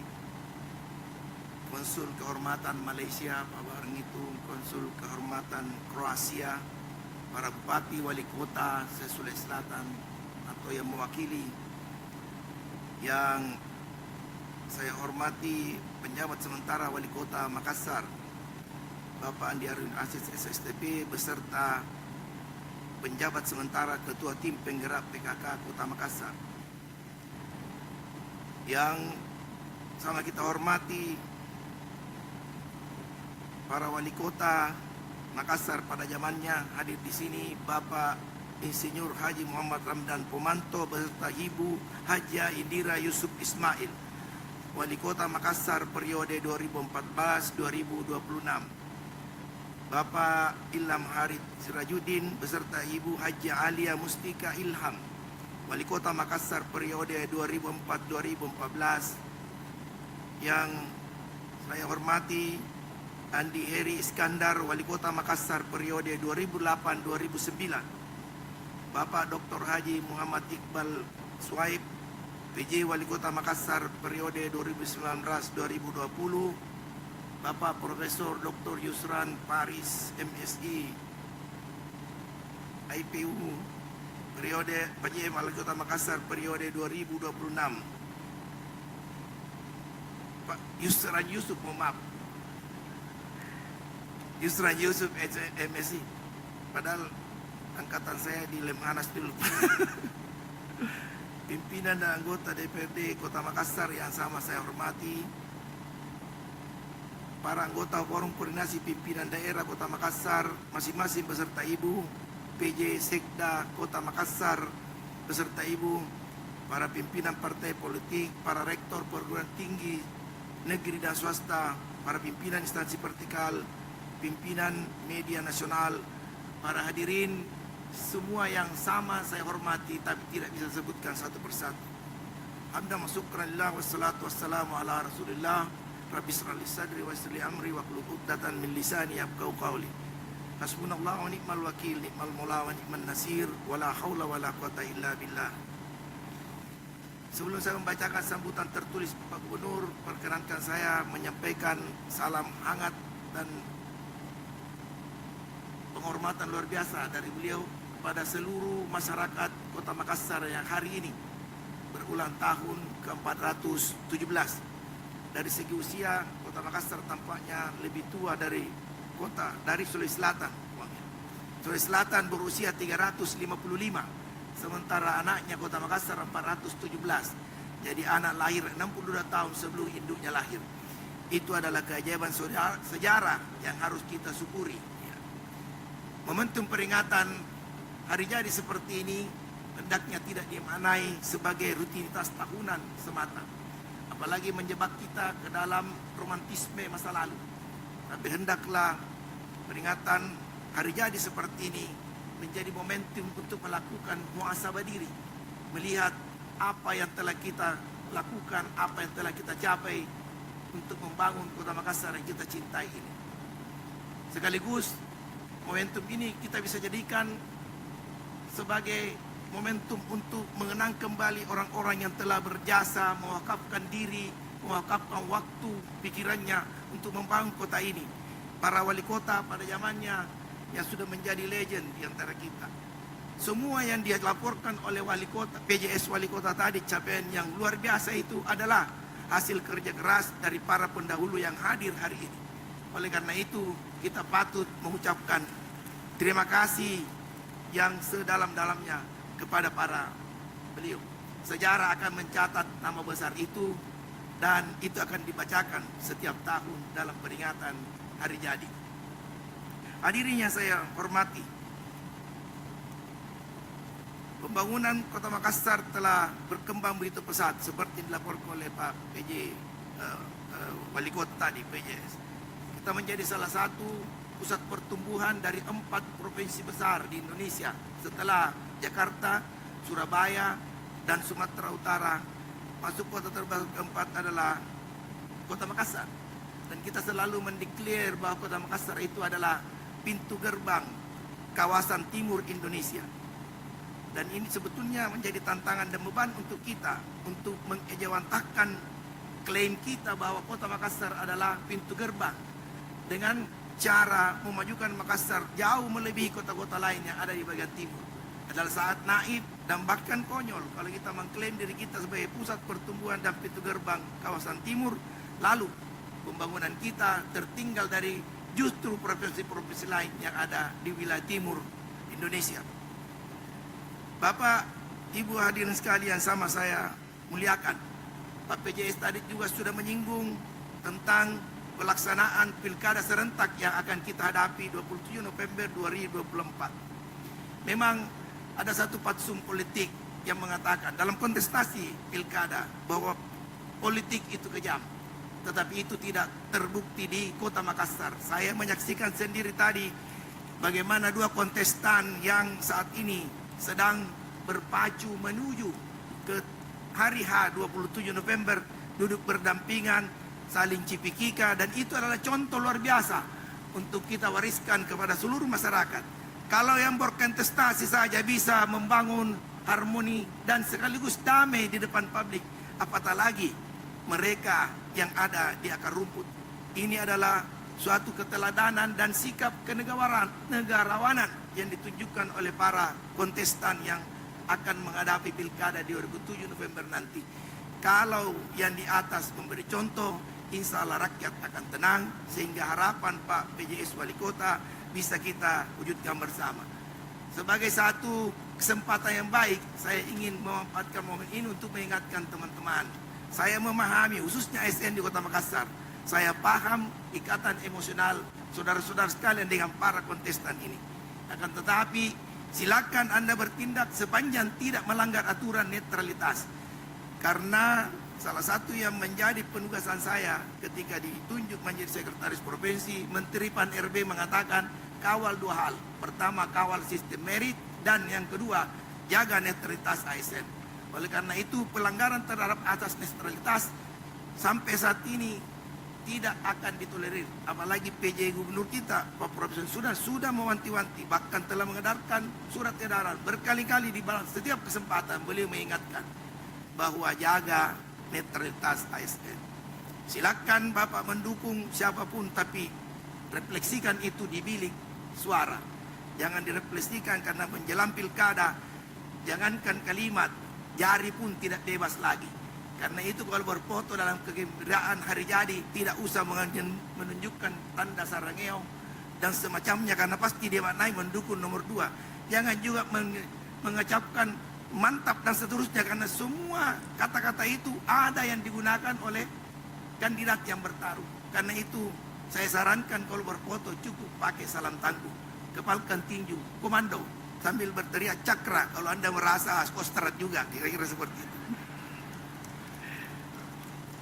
Konsul Kehormatan Malaysia Pak Barngitung, Konsul Kehormatan Kroasia, para Bupati Wali Kota se-Sulawesi Selatan atau yang mewakili, yang saya hormati penjabat sementara Wali Kota Makassar Bapak Andi Arun Aziz SSTP beserta penjabat sementara Ketua Tim Penggerak PKK Kota Makassar, yang sama kita hormati para wali kota Makassar pada zamannya. Hadir di sini Bapak Insinyur Haji Muhammad Ramdan Pomanto beserta Ibu Haja Indira Yusuf Ismail, Wali Kota Makassar periode 2014-2026. Bapak Ilham Harid Sirajuddin beserta Ibu Haja Alia Mustika Ilham, Wali Kota Makassar periode 2004-2014. Yang saya hormati Andi Heri Iskandar, Wali Kota Makassar periode 2008-2009. Bapak Dr. Haji Muhammad Iqbal Suhaib, PJ Wali Kota Makassar periode 2019-2020. Bapak Profesor Dr. Yusran Paris, MSI, IPU, periode PJ Wali Kota Makassar periode 2026. Pak Yusran Yusuf, maaf, Yusran Yusuf MSI, padahal angkatan saya di Lemhanas dulu. Pimpinan dan anggota DPRD Kota Makassar yang sama saya hormati, para anggota Forum Koordinasi Pimpinan Daerah Kota Makassar masing-masing beserta Ibu, PJ Sekda Kota Makassar beserta Ibu, para pimpinan partai politik, para rektor perguruan tinggi negeri dan swasta, para pimpinan instansi vertikal, pimpinan media nasional, para hadirin semua yang sama saya hormati tapi tidak bisa sebutkan satu persatu. Hamdan wa syukran lillah wassalatu wassalamu ala Rasulillah. Rabbi shrah li sadri wa yassir li amri wahlul 'uqdatam min lisani yafqahu qawli. Hasbunallahu wa ni'mal wakil, ni'mal maula wa ni'man nasir, wala haula wala quwata illa billah. Sebelum saya membacakan sambutan tertulis Pak Gubernur, perkenankan saya menyampaikan salam hangat dan penghormatan luar biasa dari beliau kepada seluruh masyarakat Kota Makassar yang hari ini berulang tahun ke-417. Dari segi usia, Kota Makassar tampaknya lebih tua dari Sulawesi Selatan. Sulawesi Selatan berusia 355, sementara anaknya Kota Makassar 417. Jadi anak lahir 62 tahun sebelum induknya lahir. Itu adalah keajaiban sejarah yang harus kita syukuri. Momentum peringatan hari jadi seperti ini hendaknya tidak dimaknai sebagai rutinitas tahunan semata, apalagi menjebak kita ke dalam romantisme masa lalu. Tapi hendaklah peringatan hari jadi seperti ini menjadi momentum untuk melakukan muhasabah diri, melihat apa yang telah kita lakukan, apa yang telah kita capai untuk membangun Kota Makassar yang kita cintai ini. Sekaligus momentum ini kita bisa jadikan sebagai momentum untuk mengenang kembali orang-orang yang telah berjasa, mewakafkan diri, mewakafkan waktu, pikirannya untuk membangun kota ini. Para wali kota pada zamannya yang sudah menjadi legend di antara kita. Semua yang dia laporkan oleh wali kota, PJS wali kota tadi, capaian yang luar biasa itu adalah hasil kerja keras dari para pendahulu yang hadir hari ini. Oleh karena itu, kita patut mengucapkan terima kasih yang sedalam-dalamnya kepada para beliau. Sejarah akan mencatat nama besar itu dan itu akan dibacakan setiap tahun dalam peringatan hari jadi. Hadirin yang saya hormati, pembangunan Kota Makassar telah berkembang begitu pesat seperti dilaporkan oleh Pak PJ Wali Kota tadi, PJS. Kita menjadi salah satu pusat pertumbuhan dari 4 provinsi besar di Indonesia. Setelah Jakarta, Surabaya, dan Sumatera Utara, masuk kota terbesar keempat adalah Kota Makassar. Dan kita selalu mendeklar bahwa Kota Makassar itu adalah pintu gerbang kawasan timur Indonesia. Dan ini sebetulnya menjadi tantangan dan beban untuk kita untuk mengejawantahkan klaim kita bahwa Kota Makassar adalah pintu gerbang dengan cara memajukan Makassar jauh melebihi kota-kota lain yang ada di bagian timur. Adalah saat naif dan bahkan konyol kalau kita mengklaim diri kita sebagai pusat pertumbuhan dan pintu gerbang kawasan timur, lalu pembangunan kita tertinggal dari justru provinsi-provinsi lain yang ada di wilayah timur Indonesia. Bapak, Ibu hadirin sekalian, sama saya muliakan, Pak PJS tadi juga sudah menyinggung tentang pelaksanaan pilkada serentak yang akan kita hadapi 27 November 2024. Memang ada satu fatsun politik yang mengatakan dalam kontestasi pilkada bahwa politik itu kejam. Tetapi itu tidak terbukti di Kota Makassar. Saya menyaksikan sendiri tadi bagaimana dua kontestan yang saat ini sedang berpacu menuju ke hari H 27 November duduk berdampingan, saling cipikika, dan itu adalah contoh luar biasa untuk kita wariskan kepada seluruh masyarakat. Kalau yang berkontestasi saja bisa membangun harmoni dan sekaligus damai di depan publik, apatah lagi mereka yang ada di akar rumput. Ini adalah suatu keteladanan dan sikap kenegarawanan yang ditunjukkan oleh para kontestan yang akan menghadapi pilkada di 2007 November nanti. Kalau yang di atas memberi contoh, insya Allah rakyat akan tenang, sehingga harapan Pak PJS Wali Kota bisa kita wujudkan bersama. Sebagai satu kesempatan yang baik, saya ingin memanfaatkan momen ini untuk mengingatkan teman-teman. Saya memahami, khususnya ASN di Kota Makassar, saya paham ikatan emosional saudara-saudara sekalian dengan para kontestan ini. Akan tetapi, silakan Anda bertindak sepanjang tidak melanggar aturan netralitas. Karena salah satu yang menjadi penugasan saya ketika ditunjuk menjadi sekretaris provinsi, Menteri Pan RB mengatakan kawal dua hal. Pertama, kawal sistem merit, dan yang kedua, jaga netralitas ASN. Oleh karena itu, pelanggaran terhadap asas netralitas sampai saat ini tidak akan ditolerir. Apalagi PJ Gubernur kita, Pak Profesor sudah mewanti-wanti, bahkan telah mengedarkan surat edaran berkali-kali di setiap kesempatan beliau mengingatkan bahwa jaga netralitas ASN. Silakan Bapak mendukung siapapun, tapi refleksikan itu di bilik suara. Jangan direfleksikan karena menjelang pilkada. Jangankan kalimat, jari pun tidak bebas lagi. Karena itu kalau berfoto dalam kegembiraan hari jadi tidak usah menunjukkan tanda sarangeo dan semacamnya, karena pasti dia maknai mendukung nomor 2. Jangan juga mengecapkan mantap dan seterusnya, karena semua kata-kata itu ada yang digunakan oleh kandidat yang bertarung. Karena itu saya sarankan kalau berfoto cukup pakai salam tangguh, kepalkan tinju, komando, sambil berteriak cakra kalau Anda merasa kostrat juga, kira-kira seperti itu.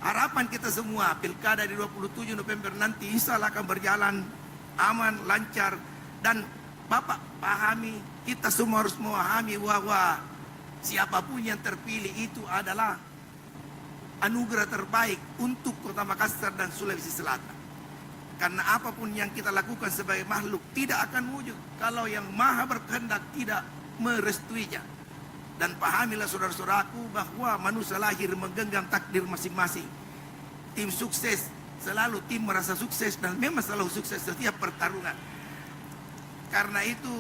Harapan kita semua pilkada di 27 November nanti insya Allah akan berjalan aman, lancar. Dan Bapak pahami, kita semua harus memahami bahwa siapapun yang terpilih itu adalah anugerah terbaik untuk Kota Makassar dan Sulawesi Selatan. Karena apapun yang kita lakukan sebagai makhluk tidak akan wujud kalau yang maha berkehendak tidak merestuinya. Dan pahamilah saudara-saudaraku bahwa manusia lahir menggenggam takdir masing-masing. Tim sukses, selalu tim merasa sukses dan memang selalu sukses setiap pertarungan. Karena itu,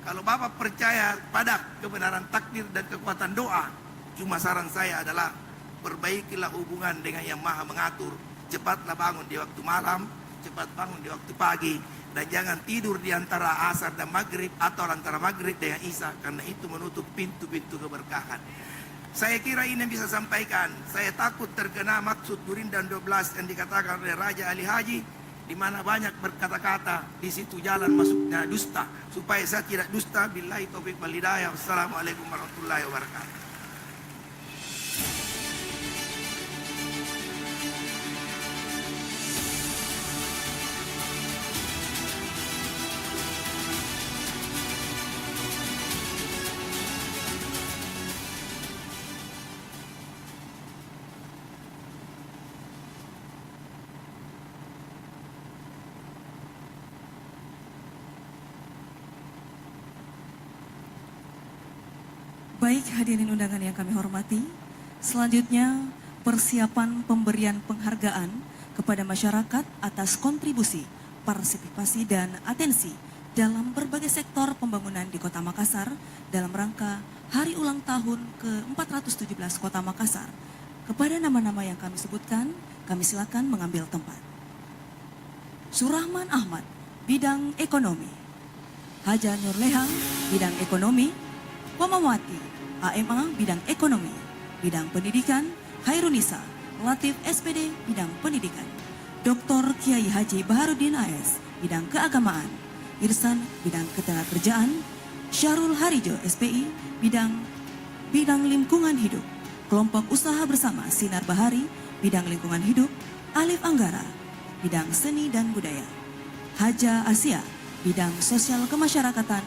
kalau Bapak percaya pada kebenaran takdir dan kekuatan doa, cuma saran saya adalah perbaikilah hubungan dengan yang maha mengatur. Cepatlah bangun di waktu malam, cepat bangun di waktu pagi. Dan jangan tidur di antara asar dan maghrib atau antara maghrib dengan isya, karena itu menutup pintu-pintu keberkahan. Saya kira ini yang bisa sampaikan. Saya takut terkena maksud Gurindan 12 yang dikatakan oleh Raja Ali Haji, di mana banyak berkata-kata, di situ jalan masuknya dusta. Supaya saya tidak dusta, billahi taufiq wal hidayah. Wassalamualaikum warahmatullahi wabarakatuh. Baik hadirin undangan yang kami hormati, selanjutnya persiapan pemberian penghargaan kepada masyarakat atas kontribusi, partisipasi dan atensi dalam berbagai sektor pembangunan di Kota Makassar dalam rangka Hari Ulang Tahun ke-417 Kota Makassar. Kepada nama-nama yang kami sebutkan, kami silakan mengambil tempat. Surahman Ahmad, bidang ekonomi. Haja Nurleha, bidang ekonomi. Pomawati, AMA, bidang ekonomi. Bidang pendidikan, Hairunisa, Latif SPD, bidang pendidikan. Dr. Kiai Haji Baharudin AS, bidang keagamaan. Irsan, bidang ketenagakerjaan. Syarul Harijo, SPI, bidang lingkungan hidup. Kelompok usaha bersama Sinar Bahari, bidang lingkungan hidup. Alif Anggara, bidang seni dan budaya. Haja Asia, bidang sosial kemasyarakatan.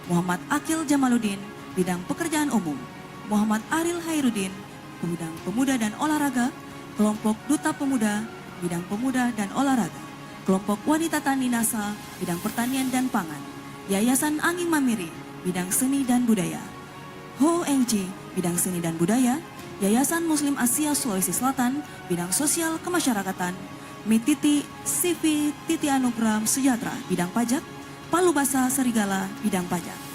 Muhammad Akil Jamaluddin, bidang pekerjaan umum. Muhammad Aril Hairudin, bidang pemuda dan olahraga. Kelompok Duta Pemuda, bidang pemuda dan olahraga. Kelompok Wanita Tani NASA, bidang pertanian dan pangan. Yayasan Angin Mamiri, bidang seni dan budaya. Ho Engji, bidang seni dan budaya. Yayasan Muslim Asia Sulawesi Selatan, bidang sosial kemasyarakatan. Mititi Sivi Titi Anugram Sejahtera, bidang pajak. Palubasa Serigala, bidang pajak.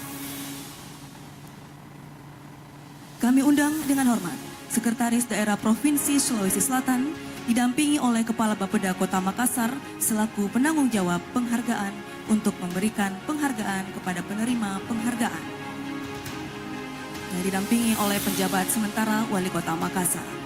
Kami undang dengan hormat Sekretaris Daerah Provinsi Sulawesi Selatan didampingi oleh Kepala Bapeda Kota Makassar selaku penanggung jawab penghargaan untuk memberikan penghargaan kepada penerima penghargaan. Dan didampingi oleh penjabat sementara Wali Kota Makassar.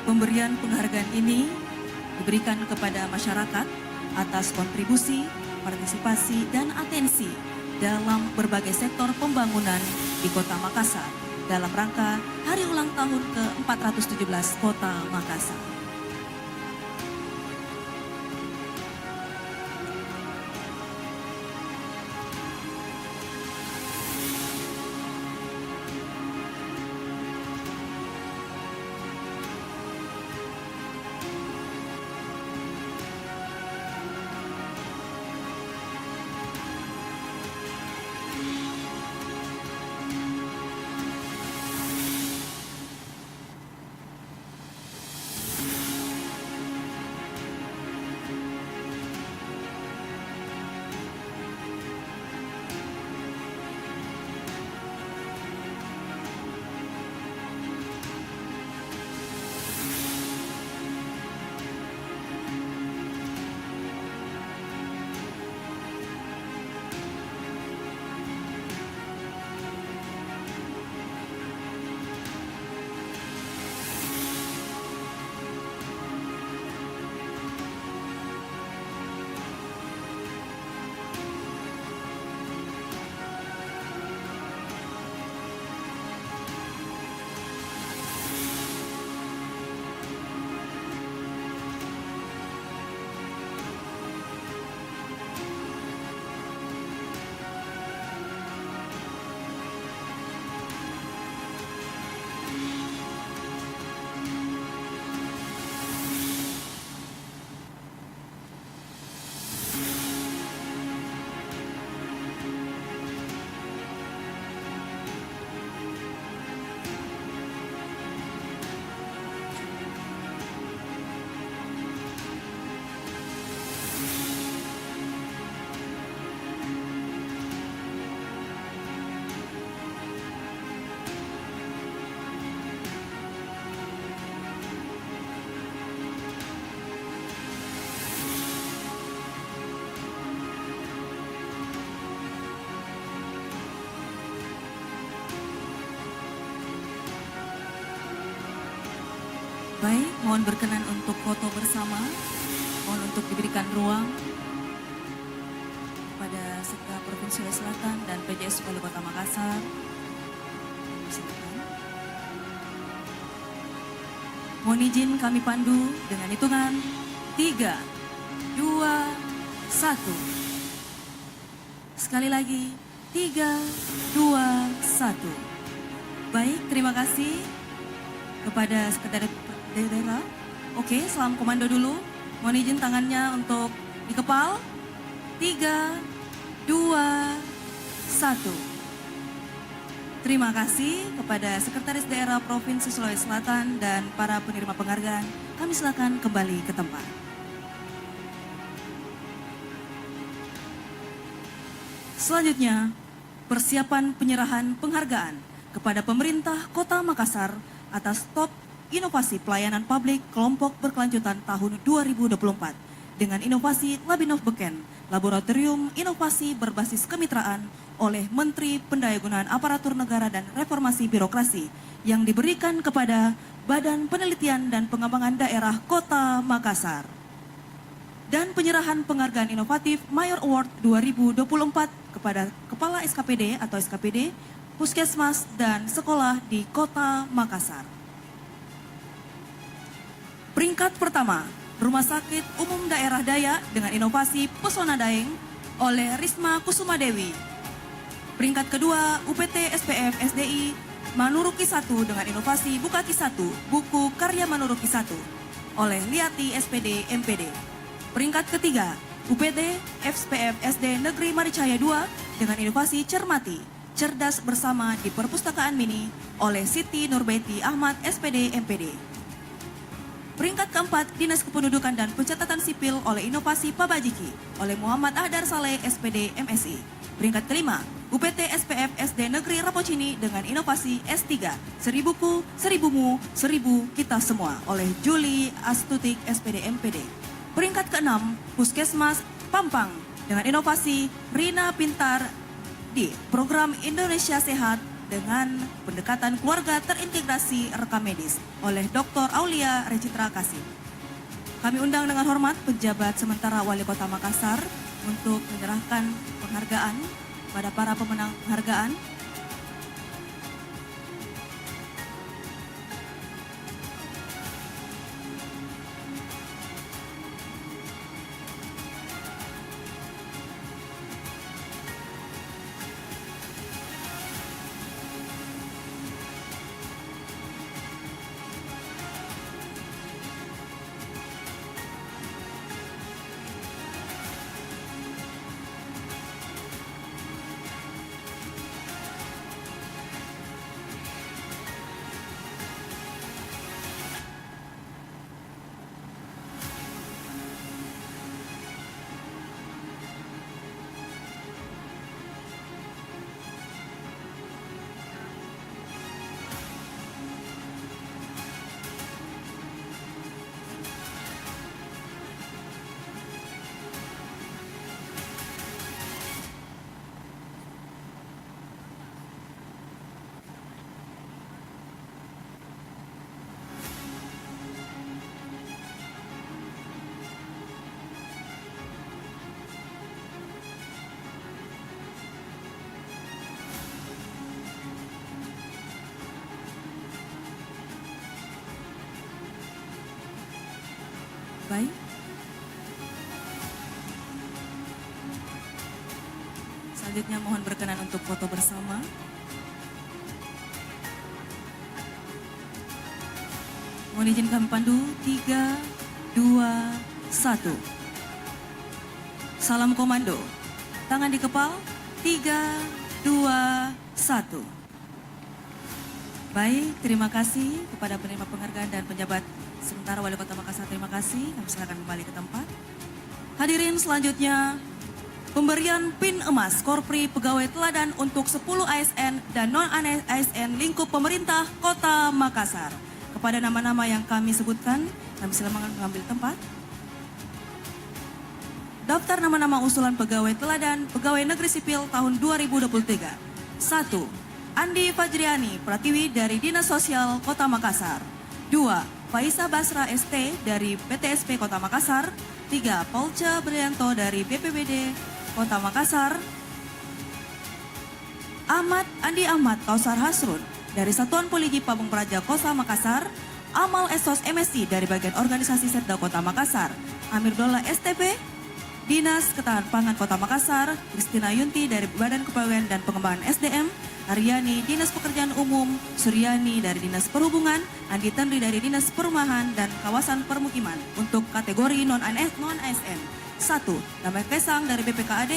Pemberian penghargaan ini diberikan kepada masyarakat atas kontribusi, partisipasi, dan atensi dalam berbagai sektor pembangunan di Kota Makassar dalam rangka Hari Ulang Tahun ke-417 Kota Makassar. Baik, mohon berkenan untuk foto bersama. Mohon untuk diberikan ruang pada Sekda Provinsi Sulawesi Selatan dan PJS Wali Kota Makassar. Silakan. Mohon izin kami pandu dengan hitungan 3, 2, 1. Sekali lagi, 3, 2, 1. Baik, terima kasih kepada Sekretaris Daerah. Oke, salam komando dulu. Mohon izin tangannya untuk dikepal. 3, 2, 1. Terima kasih kepada Sekretaris Daerah Provinsi Sulawesi Selatan dan para penerima penghargaan. Kami silakan kembali ke tempat. Selanjutnya, persiapan penyerahan penghargaan kepada pemerintah Kota Makassar atas top inovasi pelayanan publik kelompok berkelanjutan tahun 2024 dengan inovasi Labinov Beken, Laboratorium Inovasi Berbasis Kemitraan oleh Menteri Pendayagunaan Aparatur Negara dan Reformasi Birokrasi yang diberikan kepada Badan Penelitian dan Pengembangan Daerah Kota Makassar. Dan penyerahan penghargaan inovatif Mayor Award 2024 kepada Kepala SKPD atau SKPD, Puskesmas dan Sekolah di Kota Makassar. Peringkat pertama, Rumah Sakit Umum Daerah Dayak dengan inovasi Pesona Daeng oleh Risma Kusuma Dewi. Peringkat kedua, UPT SPF SDI Manuruki 1 dengan inovasi Bukaki 1, buku karya Manuruki 1 oleh Liati SPD MPD. Peringkat ketiga, UPT SPF SD Negeri Maricaya 2 dengan inovasi Cermati, Cerdas Bersama di Perpustakaan Mini oleh Siti Nurbeti Ahmad SPD MPD. Peringkat keempat, Dinas Kependudukan dan Pencatatan Sipil oleh Inovasi Pabajiki oleh Muhammad Ahdar Saleh SPD MSI. Peringkat kelima, UPT SPF SD Negeri Rapocini dengan inovasi S3, 1000ku, 1000mu, 1000 kita semua oleh Juli Astutik SPD MPD. Peringkat keenam, Puskesmas Pampang dengan inovasi Rina Pintar di Program Indonesia Sehat dengan pendekatan keluarga terintegrasi rekam medis oleh Dr. Aulia Recitra Kasih. Kami undang dengan hormat penjabat sementara Wali Kota Makassar untuk menyerahkan penghargaan pada para pemenang penghargaan. Baik. Selanjutnya mohon berkenan untuk foto bersama. Mohon izin kami pandu 3, 2, 1. Salam komando. Tangan di kepal 3, 2, 1. Baik, terima kasih kepada penerima penghargaan dan penjabat sementara Wali Kota Makassar. Terima kasih. Kami silakan kembali ke tempat. Hadirin selanjutnya, pemberian PIN emas Korpri Pegawai Teladan untuk 10 ASN dan non-ASN lingkup pemerintah Kota Makassar. Kepada nama-nama yang kami sebutkan, kami silakan mengambil tempat. Daftar nama-nama usulan pegawai teladan Pegawai Negeri Sipil tahun 2023. 1. Andi Fajriani Pratiwi dari Dinas Sosial Kota Makassar. 2. Faisa Basra ST dari PTSP Kota Makassar. 3. Paulca Brianto dari BPBD Kota Makassar. Andi Ahmad Kausar Hasrun dari Satuan Polisi Pabung Praja Kota Makassar. Amal Esos MSI dari bagian organisasi Setda Kota Makassar. Amir Dola STP Dinas Ketahanan Pangan Kota Makassar. Kristina Yunti dari Badan Kepegawaian dan Pengembangan SDM. Aryani Dinas Pekerjaan Umum, Suryani dari Dinas Perhubungan, Andi Tanri dari Dinas Perumahan dan Kawasan Permukiman untuk kategori non-ASN. 1. Damai Kesang dari BPKAD,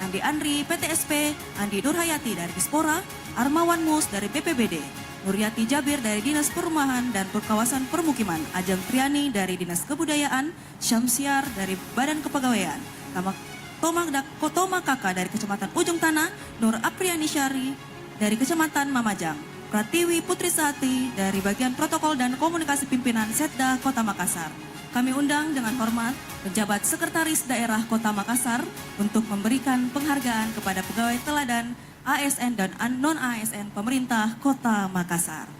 Andi Andri PTSP, Andi Nurhayati dari Dispora, Armawan Mus dari BPBD, Nuryati Jabir dari Dinas Perumahan dan Kawasan Permukiman, Ajeng Triani dari Dinas Kebudayaan, Syamsiar dari Badan Kepegawaian, Toma Kaka dari Kecamatan Ujung Tanah, Nur Apriani Syari dari Kecamatan Mamajang, Pratiwi Putri Sati dari bagian protokol dan komunikasi pimpinan Setda Kota Makassar. Kami undang dengan hormat pejabat sekretaris daerah Kota Makassar untuk memberikan penghargaan kepada pegawai teladan ASN dan non-ASN pemerintah Kota Makassar.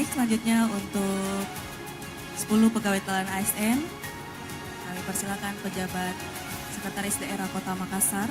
Baik, selanjutnya untuk 10 pegawai teladan ASN, kami persilakan pejabat Sekretaris Daerah Kota Makassar.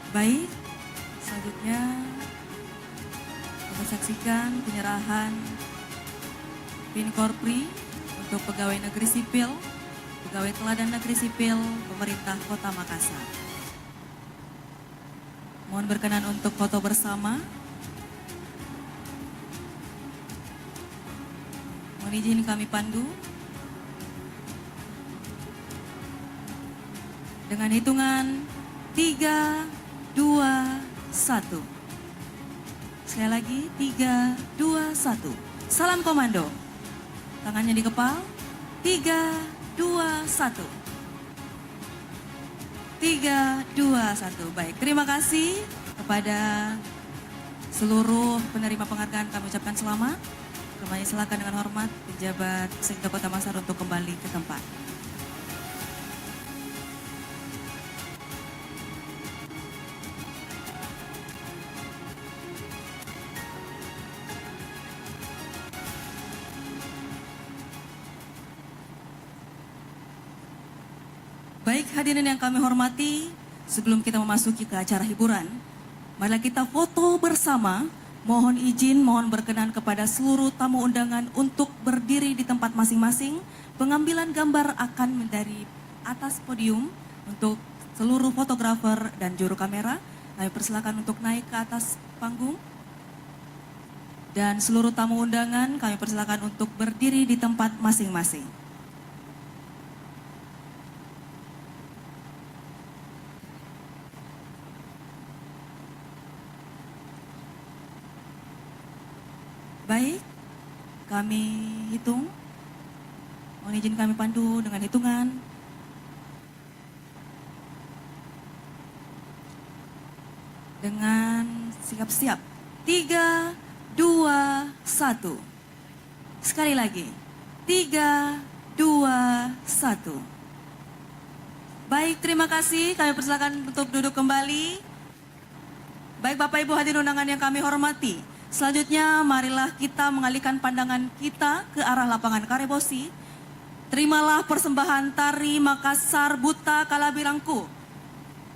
Baik, selanjutnya kita saksikan penyerahan PIN Korpri untuk pegawai negeri sipil, pegawai teladan negeri sipil, pemerintah Kota Makassar. Mohon berkenan untuk foto bersama. Mohon izin kami pandu. Dengan hitungan 3, 2, 1. Sekali lagi 3, 2, 1. Salam komando. Tangannya di kepal. 3, 2, 1. 3, 2, 1. Baik, terima kasih kepada seluruh penerima penghargaan, kami ucapkan selamat. Kembali silakan dengan hormat pejabat Sekda Kota Makassar untuk kembali ke tempat. Baik, hadirin yang kami hormati, sebelum kita memasuki ke acara hiburan, marilah kita foto bersama. Mohon izin, mohon berkenan kepada seluruh tamu undangan untuk berdiri di tempat masing-masing. Pengambilan gambar akan dari atas podium untuk seluruh fotografer dan juru kamera. Kami persilakan untuk naik ke atas panggung. Dan seluruh tamu undangan kami persilakan untuk berdiri di tempat masing-masing. Baik, kami hitung. Mohon izin kami pandu dengan hitungan. Dengan siap-siap. 3, 2, 1. Sekali lagi. 3, 2, 1. Baik, terima kasih. Kami persilakan untuk duduk kembali. Baik, Bapak Ibu hadirin undangan yang kami hormati. Selanjutnya, marilah kita mengalihkan pandangan kita ke arah lapangan Karebosi. Terimalah persembahan Tari Makassar Buta Kalabirangku.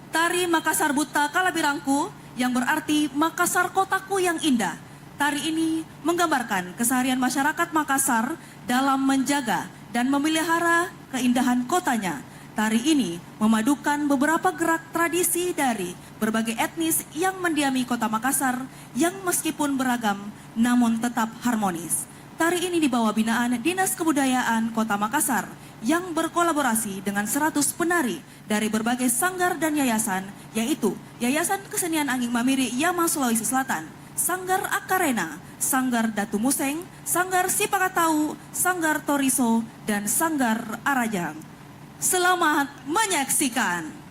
Tari Makassar Buta Kalabirangku yang berarti Makassar kotaku yang indah. Tari ini menggambarkan keseharian masyarakat Makassar dalam menjaga dan memelihara keindahan kotanya. Tari ini memadukan beberapa gerak tradisi dari berbagai etnis yang mendiami kota Makassar yang meskipun beragam namun tetap harmonis. Tari ini dibawa binaan Dinas Kebudayaan Kota Makassar yang berkolaborasi dengan 100 penari dari berbagai sanggar dan yayasan, yaitu Yayasan Kesenian Anging Mamiri Yama Sulawesi Selatan, Sanggar Akarena, Sanggar Datu Museng, Sanggar Sipakatau, Sanggar Toriso, dan Sanggar Arajang. Selamat menyaksikan.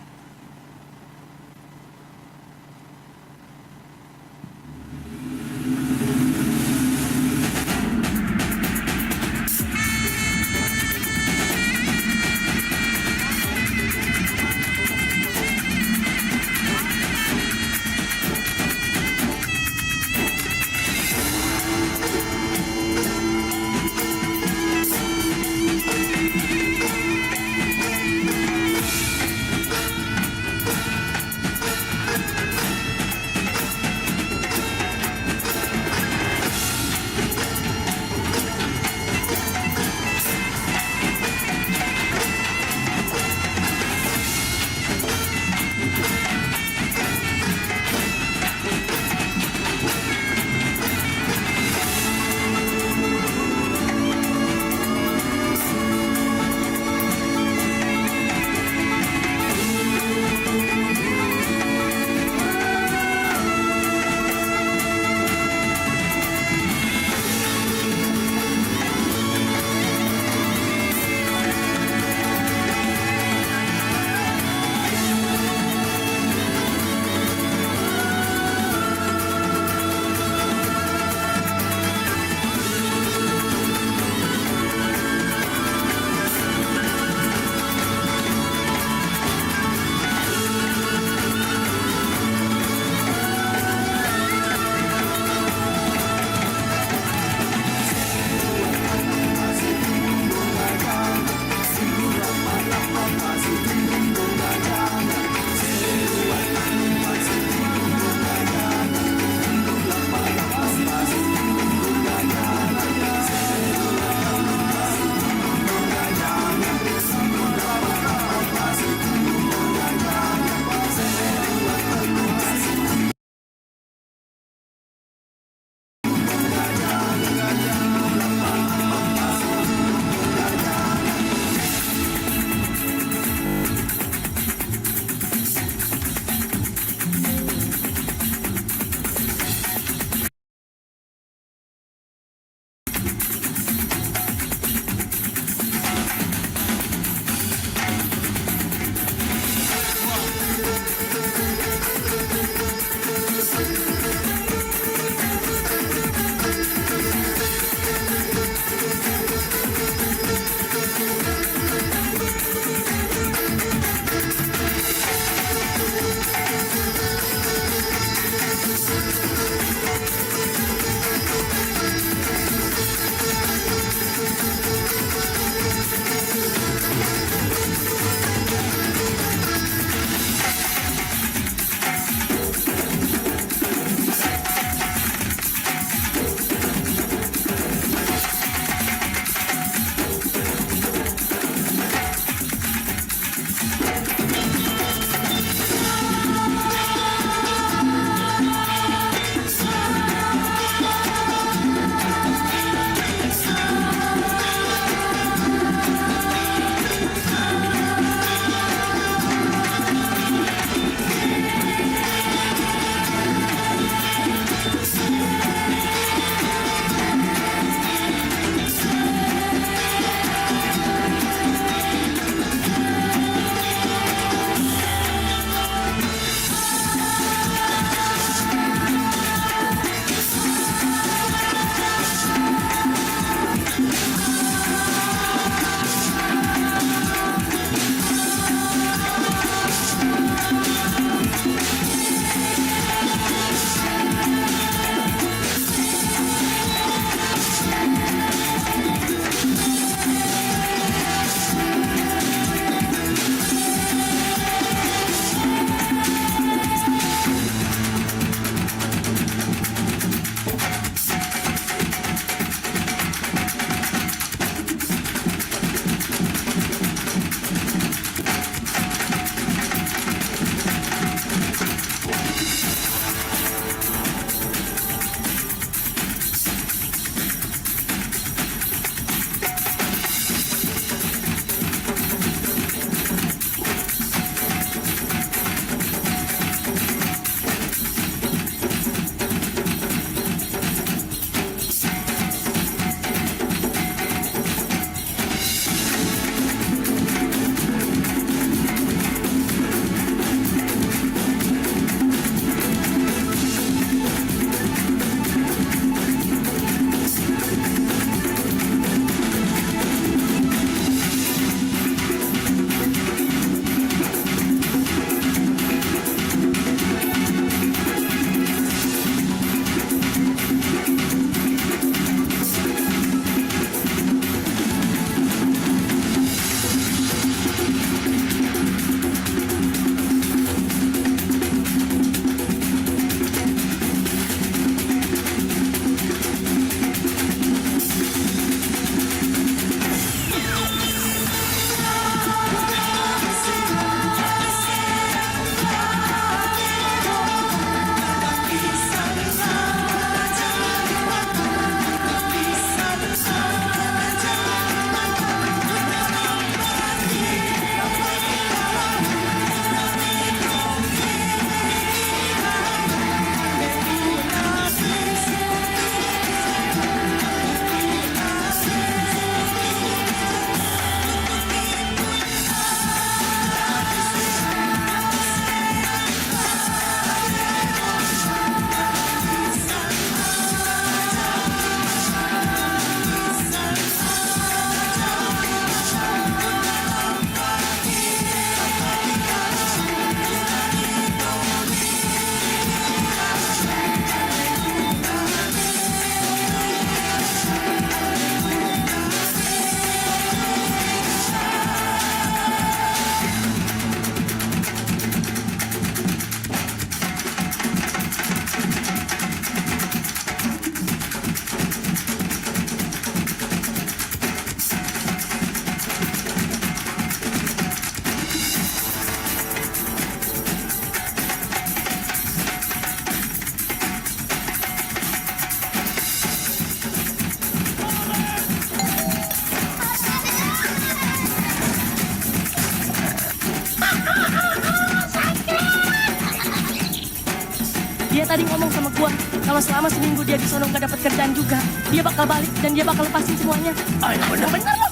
tadi ngomong sama gua kalau selama seminggu dia di sono nggak dapat kerjaan juga, dia bakal balik dan dia bakal lepasin semuanya. Oh ya bener loh.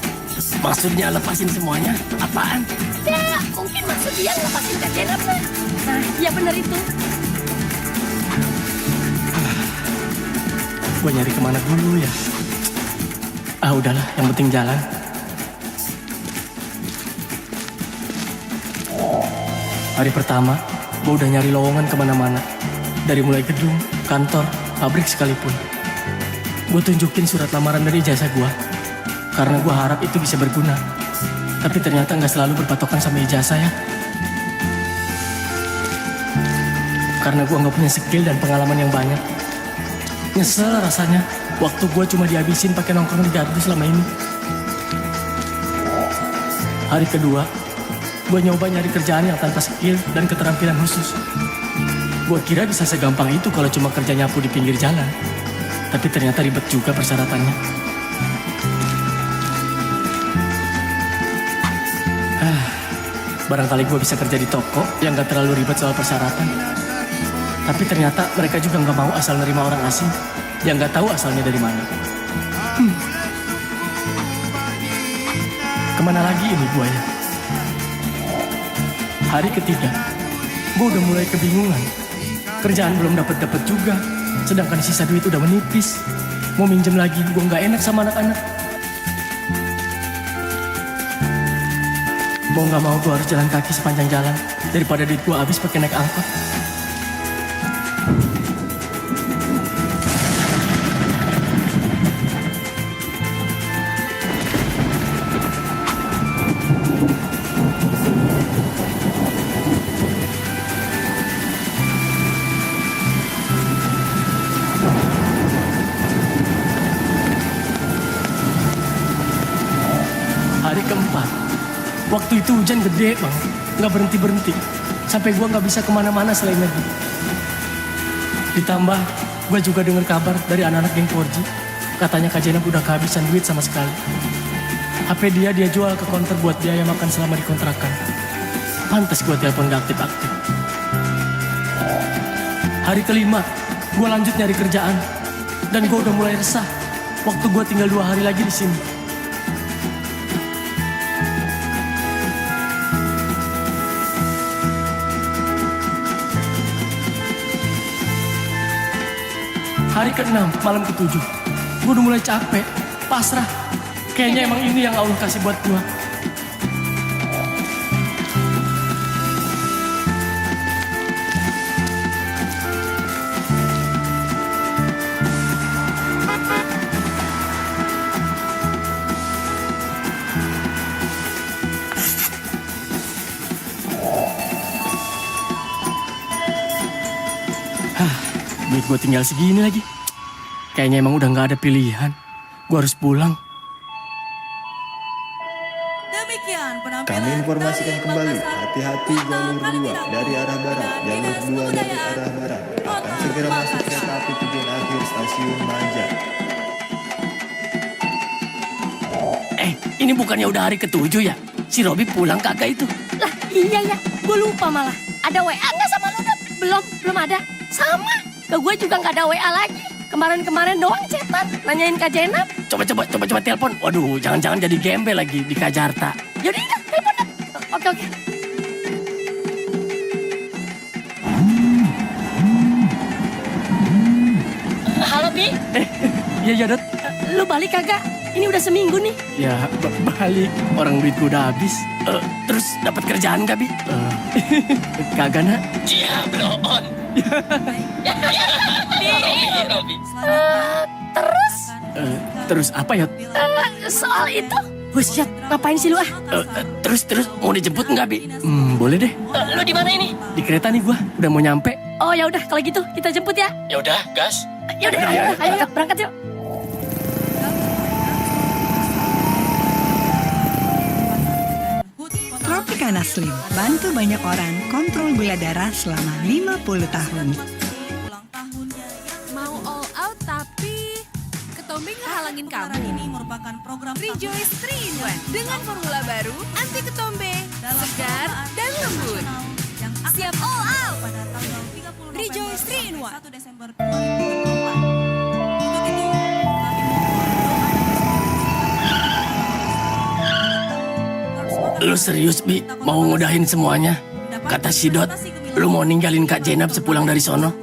Maksudnya lepasin semuanya? Apaan? Ya, mungkin maksud dia lepasin Kak Jenap lah. Nah, iya bener itu. Gue nyari kemana dulu ya? Ah udahlah, yang penting jalan. Hari pertama, gue udah nyari lowongan kemana-mana. Dari mulai gedung, kantor, pabrik sekalipun. Gue tunjukin surat lamaran dari ijazah gue. Karena gue harap itu bisa berguna. Tapi ternyata nggak selalu berpatokan sama ijazah ya. Karena gue nggak punya skill dan pengalaman yang banyak. Nyesel rasanya waktu gue cuma dihabisin pakai nongkrong di gardu selama ini. Hari kedua, gue nyoba nyari kerjaan yang tanpa skill dan keterampilan khusus. Gue kira bisa segampang itu kalau cuma kerja nyapu di pinggir jalan. Tapi ternyata ribet juga persyaratannya. Barangkali gue bisa kerja di toko yang gak terlalu ribet soal persyaratan. Tapi ternyata mereka juga nggak mau asal nerima orang asing yang nggak tahu asalnya dari mana. Kemana lagi ini gue ya? Hari ketiga, gue udah mulai kebingungan. Kerjaan belum dapat juga, sedangkan sisa duit udah menipis. Mau minjem lagi, gue nggak enak sama anak-anak. Mau nggak mau gue harus jalan kaki sepanjang jalan daripada duit gue habis pakai naik angkot. Hari keempat, waktu itu hujan gede banget, nggak berhenti-berhenti. Sampai gue nggak bisa kemana-mana selain negeri. Ditambah, gue juga dengar kabar dari anak-anak geng 4G. Katanya Kak Jenap udah kehabisan duit sama sekali. HP dia jual ke konter buat biaya makan selama di kontrakan. Pantas gue telepon gak aktif-aktif. Hari kelima, gue lanjut nyari kerjaan. Dan gue udah mulai resah. Waktu gue tinggal 2 hari lagi di sini. Hari ke-6, malam ke-7, gue udah mulai capek, pasrah. Kayaknya emang ini yang Allah kasih buat gue. Duit gue tinggal segini lagi. Kayaknya emang udah gak ada pilihan. Gue harus pulang. Demikian penampilan Kami informasikan dari kembali, Makassar, hati-hati Kota jalur 2 Kalimantan dari arah barat, dan jalur Dinas 2 dari Kebudayaan arah barat akan Kota segera masuk Makassar. kereta api tujuan akhir stasiun Manja. Ini bukannya udah hari ke-7 ya? Si Robi pulang kagak itu? Lah, iya ya, gue lupa malah. Ada WA nggak sama lu, Dap? Belum ada. Sama, ke gue juga nggak ada WA lagi. Kemarin doang chatan, nanyain Kak Jenap. Coba telepon. Waduh, jangan-jangan jadi gembel lagi di Kajarta. Yaudah, telepon Dap. Oke. Halo, Bi. Iya, Dot. Lu balik kagak? Ini udah seminggu nih. Ya, balik. Orang duit gue udah habis. Terus dapat kerjaan gak, Bi? Kagak, Nak. Iya, blow on. Robi. Terus? Terus apa ya? Soal itu? Buset, ngapain sih lu ah? Terus mau dijemput nggak, Bi? Boleh deh. Lu di mana ini? Di kereta nih gua, udah mau nyampe. Oh ya udah, kalau gitu kita jemput ya. Ya udah, gas. Ya udah, ayo berangkat yuk. Tropicana Slim bantu banyak orang kontrol gula darah selama 50 tahun. Mau all out tapi ketombe ngehalangin kamu. Ini merupakan program Rejoice 3-in-1 dengan formula baru anti ketombe, segar dan lembut. yang Siap all out. pada tanggal 30 Rejoice November 3 in 1. sampai 1 Desember 2024. Untuk itu, kami mohon Lu serius, Bi? Mau ngudahin semuanya? Kata si Dot, lu mau ninggalin Kak Jenab sepulang dari sono?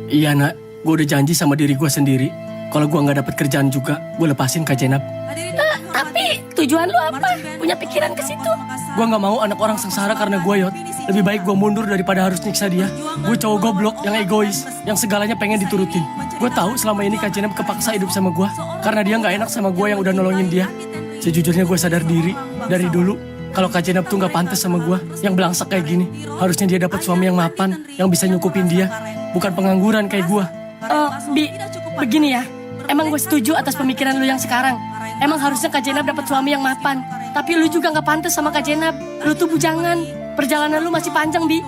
Iya, Nak. Gue udah janji sama diri gue sendiri. Kalau gue nggak dapat kerjaan juga, gue lepasin Kak Jenab. Tapi tujuan lu apa? Punya pikiran ke situ? Gue nggak mau anak orang sengsara karena gue, Yot. Lebih baik gue mundur daripada harus nyiksa dia. Gue cowok goblok, yang egois, yang segalanya pengen diturutin. Gue tahu selama ini Kak Jenab kepaksa hidup sama gue karena dia nggak enak sama gue yang udah nolongin dia. Sejujurnya gue sadar diri dari dulu kalau Kak Jenab tuh nggak pantas sama gue, yang belangsak kayak gini. Harusnya dia dapat suami yang mapan, yang bisa nyukupin dia, bukan pengangguran kayak gue. Bi, begini ya. Emang gue setuju atas pemikiran lu yang sekarang. Emang harusnya Kak Jenab dapat suami yang mapan. Tapi lu juga nggak pantas sama Kak Jenab. Lu tuh bujangan. Perjalanan lu masih panjang, Bi.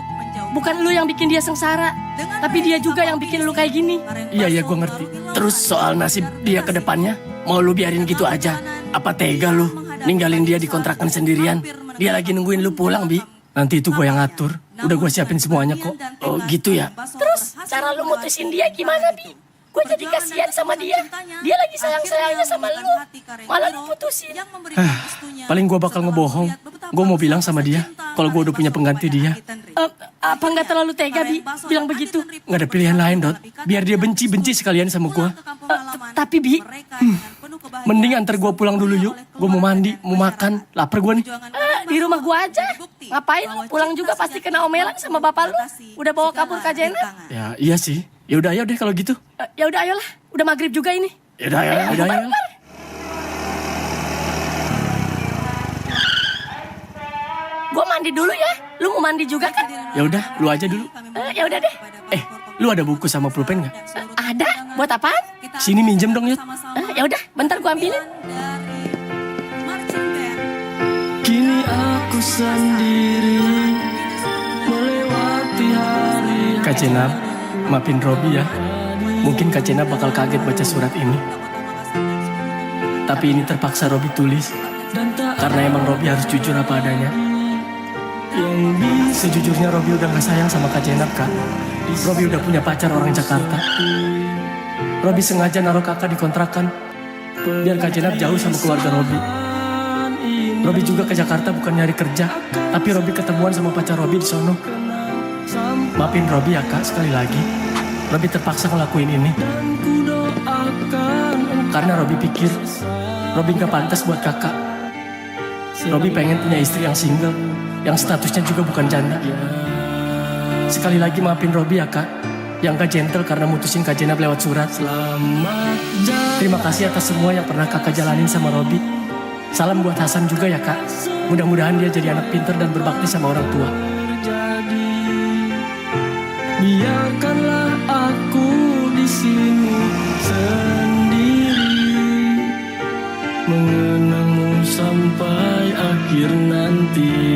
Bukan lu yang bikin dia sengsara, tapi dia juga yang bikin lu kayak gini. Iya, gue ngerti. Terus soal nasib dia ke depannya, mau lu biarin gitu aja? Apa tega lu ninggalin dia di kontrakan sendirian? Dia lagi nungguin lu pulang, Bi. Nanti itu gue yang ngatur. Udah gue siapin semuanya kok. Oh gitu ya? Terus cara lu mutusin dia gimana, Bi? Gue jadi kasihan sama dia. Dia lagi sayang-sayangnya sama lu. Malah diputusin. Paling gue bakal ngebohong. Gue mau bilang sama dia kalau gue udah punya pengganti dia. Apa nggak terlalu tega, Bi? Bilang begitu. Nggak ada pilihan lain, Dot. Biar dia benci sekalian sama gue. Tapi, Bi, Mending antar gue pulang dulu yuk. Gue mau mandi, mau makan. Lapar gue nih. di rumah gue aja. Ngapain lu? Pulang juga pasti kena omelan sama bapak lu. Udah bawa kabur Kak Jenab. Ya iya sih. Ya udah ayo deh kalau gitu. Ya udah ayolah. Udah maghrib juga ini. Ya udah ayo. Gue mandi dulu ya. Lu mau mandi juga kan? Ya udah, lu aja dulu. Ya udah deh. Lu ada buku sama pulpen nggak? Ada. Buat apaan? Sini minjem dong, Yud. Ya udah, bentar gue ambilin. Kini aku sendiri melewati hari. Kak Jenab, maafin Robi ya. Mungkin Kak Jenab bakal kaget baca surat ini. Tapi ini terpaksa Robi tulis. Karena emang Robi harus jujur apa adanya. Sejujurnya Robi udah gak sayang sama Kak Jenab, Kak. Robi udah punya pacar orang Jakarta. Robi sengaja naruh kakak di kontrakan biar Kak Jenab jauh sama keluarga Robi. Robi juga ke Jakarta bukan nyari kerja, tapi Robi ketemuan sama pacar Robi di sono. Maafin Robi ya Kak, sekali lagi. Robi terpaksa ngelakuin ini. Karena Robi pikir Robi gak pantas buat kakak. Robi pengen punya istri yang single, yang statusnya juga bukan janda. Sekali lagi maafin Robi ya Kak, yang gak gentle karena mutusin Kak Jenab lewat surat. Terima kasih atas semua yang pernah kakak jalanin sama Robi. Salam buat Hasan juga ya Kak. Mudah-mudahan dia jadi anak pintar dan berbakti sama orang tua. Biarkanlah aku di sini sendiri, mengenangmu sampai akhir nanti.